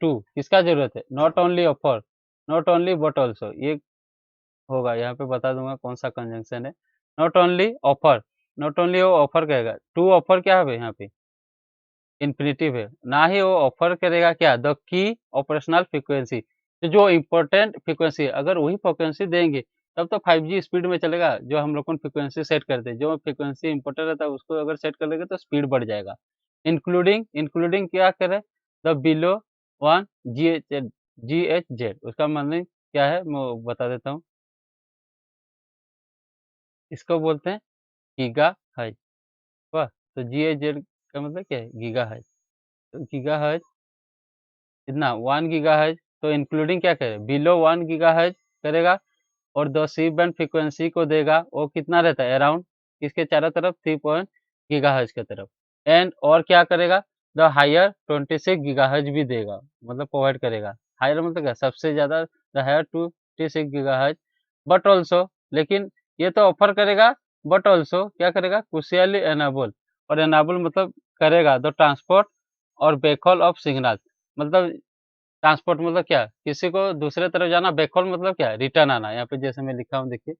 टू किसका जरूरत है, not only offer, not only but also, ये होगा, यहाँ पे बता दूंगा कौन सा कंजंक्शन है। Not only offer, not only वो ऑफर करेगा, टू ऑफर क्या है यहाँ पे, इन्फिनिटिव है, ना ही वो ऑफर करेगा क्या, द की ऑपरेशनल फ्रीक्वेंसी, तो जो इम्पोर्टेंट फ्रीक्वेंसी है, अगर वही फ्रीक्वेंसी देंगे तब तो 5G स्पीड में चलेगा, जो हम लोग को फ्रीक्वेंसी सेट करते हैं, जो फ्रीक्वेंसी इंपॉर्टेंट रहता है उसको अगर सेट कर लेंगे तो स्पीड बढ़ जाएगा। इंक्लूडिंग इंक्लूडिंग क्या करे, द बिलो 1 GHz, उसका मतलब क्या है मैं बता देता हूँ। इसको बोलते हैं गीगा हर्ट्ज। वाह! तो GHz का मतलब क्या है? Giga hertz. तो गीगा हर्ट्ज कितना 1 गीगाहर्ट्ज़, तो इंक्लूडिंग क्या करें, बिलो 1 गीगाहर्ट्ज़ करेगा और द सी बैंड फ्रीक्वेंसी को देगा, वो कितना रहता है अराउंड किसके चारों तरफ 3 गीगाहर्ट्ज़ की तरफ। एंड और क्या करेगा, द हायर 26 गीगाहर्ट्ज़ भी देगा, मतलब प्रोवाइड करेगा। हायर मतलब क्या, सबसे ज़्यादा the higher 26 gigahertz, but also, लेकिन ये तो ऑफर करेगा, बट ऑल्सो क्या करेगा, क्रुशियली एनेबल, और एनेबल मतलब करेगा द ट्रांसपोर्ट और बैकहॉल ऑफ सिग्नल, मतलब ट्रांसपोर्ट मतलब क्या? किसी को दूसरे तरफ जाना, बैकहॉल मतलब क्या? रिटर्न आना। यहाँ पे जैसे मैं लिखा हूँ देखिए,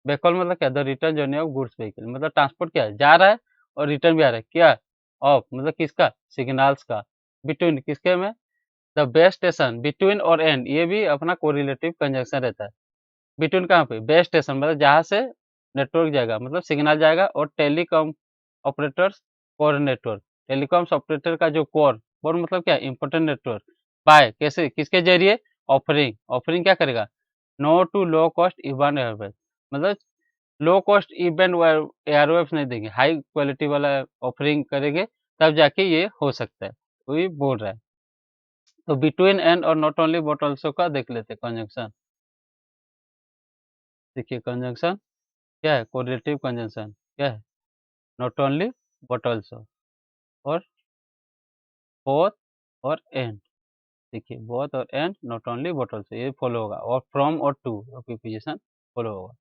बैकहॉल मतलब क्या? The return journey of goods vehicle, मतलब ट्रांसपोर्ट क्या है? जा रहा है और रिटर्न भी आ रहा है। क्या? ऑफ मतलब किसका? सिग्नल्स का। बिटवीन किसके में? द बेस स्टेशन, बिटवीन और एंड, ये भी अपना कोरिलेटिव कंजंक्शन रहता है। बिटवीन कहाँ पे? बेस स्टेशन मतलब जहाँ से नेटवर्क जाएगा, मतलब सिग्नल जाएगा, और telecom operators core network. Telecoms operator का जो कोर मतलब क्या? Important network. बाय कैसे? किसके ज़रिए? ऑफरिंग। ऑफरिंग क्या करेगा? No to low cost even airways, मतलब लो कॉस्ट इवन एयरवेव्स नहीं देंगे, हाई क्वालिटी वाला ऑफरिंग करेंगे, तब जाके ये हो सकता है। तो ये बोल रहा है। तो बिटवीन एंड और नॉट ओनली बट ऑल्सो का देख लेते हैं कंजंक्शन। देखिए कंजंक्शन क्या है? कोरिलेटिव कंजंक्शन क्या है? नॉट ओनली बट ऑल्सो, और बोथ और एंड। देखिए बोथ और and, not only but also, ये फॉलो होगा, और फ्रॉम और टू प्रीपोजिशन फॉलो होगा।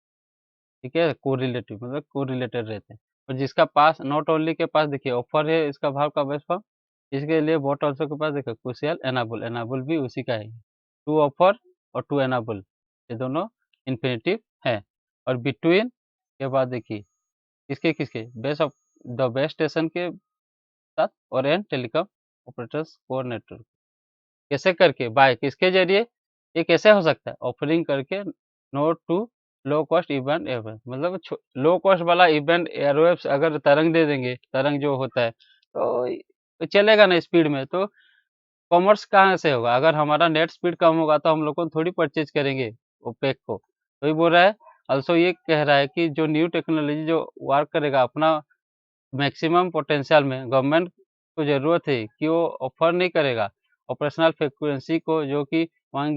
ठीक है, कोरिलेटिव मतलब कोरिलेटेड रहते हैं। और जिसका पास नॉट ओनली के पास देखिए ऑफर है, इसका भाव का बेस्ट फॉर्म, इसके लिए बट ऑल्सो के पास देखिए क्रुशियल एनाबल, एनाबल भी उसी का है। टू ऑफर और टू एनाबल, ये दोनों इन्फिनेटिव है। और बिटवीन के बाद देखिए किसके किसके, base of the base station के साथ, और and telecom operators core network. कैसे करके? बाय किसके ज़रिए? ये कैसे हो सकता है? ऑफरिंग करके no to low cost even airwaves, मतलब लो कॉस्ट वाला इवन एयरवेव्स अगर तरंग दे देंगे, तरंग जो होता है, तो चलेगा ना स्पीड में, तो कॉमर्स कहाँ से होगा? अगर हमारा नेट स्पीड कम होगा तो हम लोग को थोड़ी परचेज़ करेंगे वो पैक को। तो ये बोल रहा है, ऑल्सो ये कह रहा है कि जो न्यू टेक्नोलॉजी जो वर्क करेगा अपना मैक्सिमम पोटेंशियल में, गवर्नमेंट को ज़रूरत है कि वो ऑफ़र नहीं करेगा ऑपरेशनल फ्रीक्वेंसी को, जो कि 1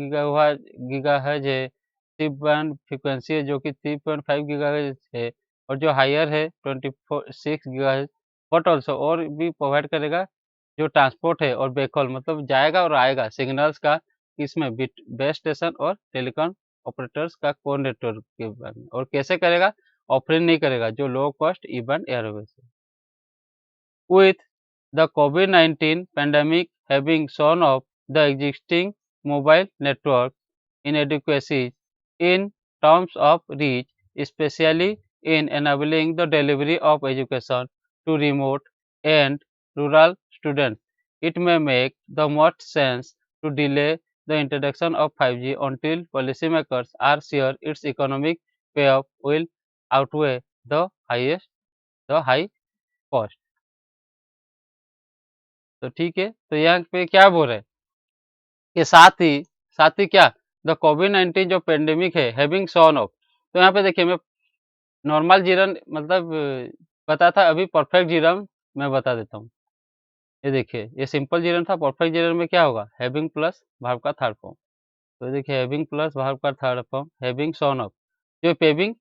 गीगाहर्ट्ज़ है, सी बैंड फ्रीक्वेंसी है जो कि 3.5 गीगाहर्ट्ज़ है, और जो हायर है 6 गीगाहर्ट्ज़, बट ऑल्सो और भी प्रोवाइड करेगा जो ट्रांसपोर्ट है और बैकहॉल, मतलब जाएगा और आएगा सिग्नल्स का, इसमें बेस स्टेशन और टेलीकॉम ऑपरेटर्स का कोर नेटवर्क के बारे में। और कैसे करेगा? ऑफरिंग नहीं करेगा, जो लो कॉस्ट इवन एयरवेज है। With the COVID-19 pandemic having shown up the existing mobile network inadequacies in terms of reach, especially in enabling the delivery of education to remote and rural students, it may make the most sense to delay the introduction of 5G until policymakers are sure its economic payoff will outweigh the high cost. तो ठीक है, तो यहाँ पे क्या बोल रहे हैं कि साथ ही क्या, द कोविड-19 जो पेंडेमिक है हैविंग शॉन ऑफ, तो यहाँ पे देखिए मैं नॉर्मल जीरन मतलब पता था, अभी परफेक्ट जीरन मैं बता देता हूँ। ये देखिए, ये सिंपल जीरन था, परफेक्ट जीरन में क्या होगा, हैविंग प्लस वर्ब का थर्ड फॉर्म। तो देखिए हैविंग प्लस वर्ब का third form, having shown off, जो पेविंग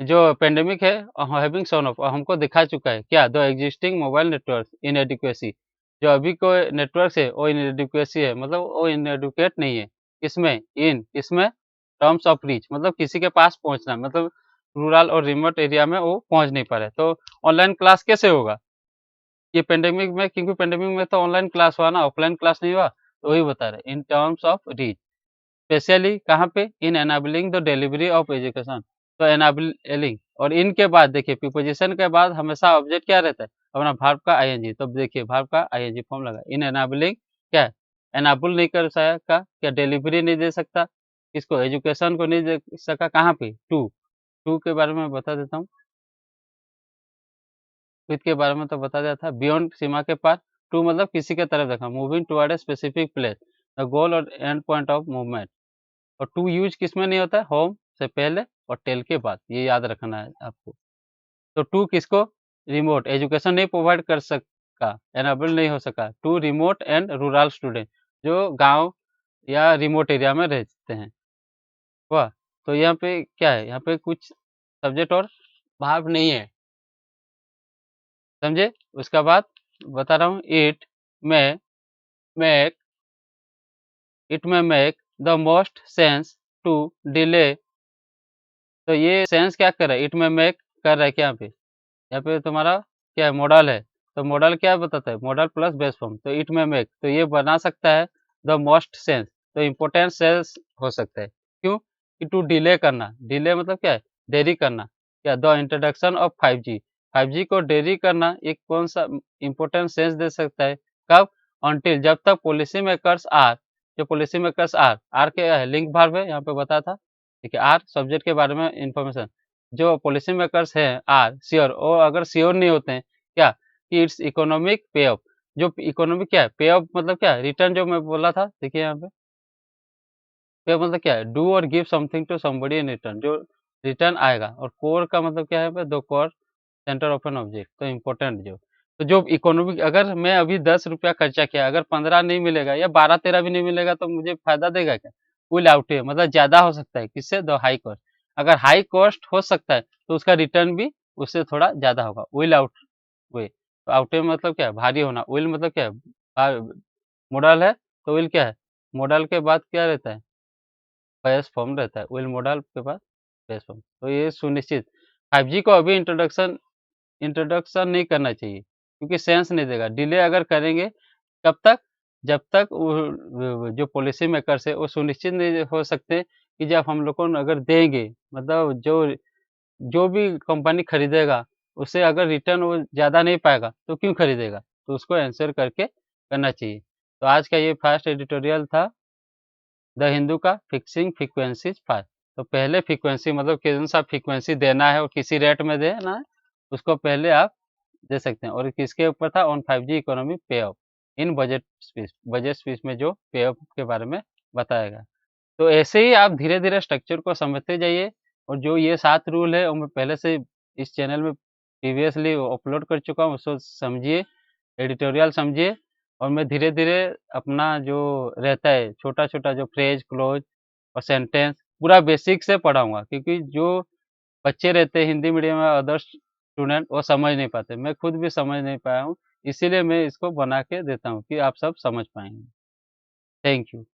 जो पेंडेमिक है हैविंग शोन ऑफ हमको दिखा चुका है क्या, the existing mobile network inadequacy, जो अभी को नेटवर्क है वो इनएडिक्वेसी है, मतलब वो इनएडुकेट नहीं है। इसमें इसमें टर्म्स ऑफ रीच, मतलब किसी के पास पहुंचना, मतलब रूरल और रिमोट एरिया में वो पहुंच नहीं पा रहे, तो ऑनलाइन क्लास कैसे होगा ये पेंडेमिक में, क्योंकि पेंडेमिक में तो ऑनलाइन क्लास हुआ ना, ऑफलाइन क्लास नहीं हुआ, तो वही बता रहे in terms of reach, specially कहाँ पे, इन एनाबलिंग द डिलीवरी ऑफ एजुकेशन, तो एनाबलिंग, और इनके बाद देखिए प्रीपोजिशन के बाद हमेशा ऑब्जेक्ट क्या रहता है, अपना वर्ब का आईएनजी, तो देखिए वर्ब का आईएनजी फॉर्म लगा, इन एनाबलिंग क्या है, एनाबल नहीं कर सका क्या, डिलीवरी नहीं दे सकता, किसको, एजुकेशन को नहीं दे सका, कहाँ पे, टू के बारे में बता देता हूँ, विथ के बारे में तो बता दिया था, बियॉन्ड सीमा के पार, टू मतलब किसी के तरफ देखा, moving toward a specific place, the goal और एंड पॉइंट ऑफ मूवमेंट, और टू यूज किसमें नहीं होता है, होम से पहले और टेल के बाद, ये याद रखना है आपको। तो टू किसको? रिमोट, एजुकेशन नहीं प्रोवाइड कर सका, एनेबल नहीं हो सका, to remote and rural student, जो गाँव या रिमोट एरिया में रहते हैं, हुआ। तो यहाँ पे क्या है, यहाँ पे कुछ सब्जेक्ट और भाव नहीं है, समझे? उसका बाद बता रहा हूँ, में मेक इट में make the most sense to delay. तो ये सेंस क्या कर रहा है, इट में मेक कर रहा है क्या यहाँ पे? यहाँ पे तुम्हारा क्या है, मॉडल है। तो मॉडल क्या बताता है, मॉडल प्लस बेस फॉर्म, तो इट में मेक, तो ये बना सकता है द मोस्ट सेंस, तो इम्पोर्टेंट सेंस हो सकता है। क्यों? कि टू डिले करना, डिले मतलब क्या है, देरी करना। क्या, the introduction of 5G, 5G को देरी करना एक कौन सा इम्पोर्टेंट सेंस दे सकता है, कब? अनटिल, जब तक पॉलिसी मेकर्स आर, जो पॉलिसी मेकर्स आर क्या है, लिंक वर्ब है, यहाँ पे बताया था, ठीक है। आर सब्जेक्ट के बारे में इंफॉर्मेशन, जो पॉलिसी मेकर्स हैं आर श्योर, और अगर श्योर नहीं होते हैं क्या, कि इट्स इकोनॉमिक पे ऑफ, जो इकोनॉमिक क्या है, पे ऑफ मतलब क्या है, रिटर्न, जो मैं बोला था, देखिए यहाँ पे पे मतलब क्या है, डू और give something to somebody in return, जो रिटर्न आएगा। और कोर का मतलब क्या है, पे दो core center of an object, तो इम्पोर्टेंट तो जो इकोनॉमिक, अगर मैं अभी 10 रुपया खर्चा किया, अगर 15 नहीं मिलेगा या 12-13 भी नहीं मिलेगा, तो मुझे फायदा देगा क्या? विल आउटवे मतलब ज्यादा हो सकता है, किससे? The high cost. अगर हाई कॉस्ट हो सकता है, तो उसका रिटर्न भी उससे थोड़ा ज्यादा होगा, विल आउटवे। तो आउटवे मतलब क्या है, भारी होना। विल मतलब क्या है, मॉडल है, तो विल क्या है, मॉडल के बाद क्या रहता है, बेस फॉर्म रहता है, विल मॉडल के बाद बेस फॉर्म। तो ये सुनिश्चित, 5G को अभी इंट्रोडक्शन इंट्रोडक्शन नहीं करना चाहिए, क्योंकि सेंस नहीं देगा। डिले अगर करेंगे, कब तक? जब तक वो जो पॉलिसी मेकर्स है, वो सुनिश्चित नहीं हो सकते कि जब हम लोग को अगर देंगे, मतलब जो भी कंपनी खरीदेगा, उससे अगर रिटर्न वो ज़्यादा नहीं पाएगा, तो क्यों खरीदेगा? तो उसको आंसर करके करना चाहिए। तो आज का ये फर्स्ट एडिटोरियल था द हिंदू का, फिक्सिंग फ्रीक्वेंसीज फास्ट। तो पहले फ्रीक्वेंसी मतलब कौन सा फ्रीक्वेंसी देना है और किसी रेट में देना है, उसको पहले आप दे सकते हैं। और किसके ऊपर था, ऑन 5G इकोनॉमी पे ऑफ इन बजट स्पीच में जो पे ऑफ के बारे में बताया गया। तो ऐसे ही आप धीरे-धीरे स्ट्रक्चर को समझते जाइए, और जो ये 7 रूल है, वो मैं पहले से इस चैनल में प्रीवियसली अपलोड कर चुका हूँ, उसको समझिए, एडिटोरियल समझिए। और मैं धीरे-धीरे अपना जो रहता है, छोटा-छोटा जो फ्रेज, क्लॉज और सेंटेंस पूरा बेसिक से पढ़ाऊँगा, क्योंकि जो बच्चे रहते हैं हिंदी मीडियम में, अदर्स स्टूडेंट, वो समझ नहीं पाते। मैं खुद भी समझ नहीं पाया हूँ, इसीलिए मैं इसको बना के देता हूँ कि आप सब समझ पाएँगे। Thank you.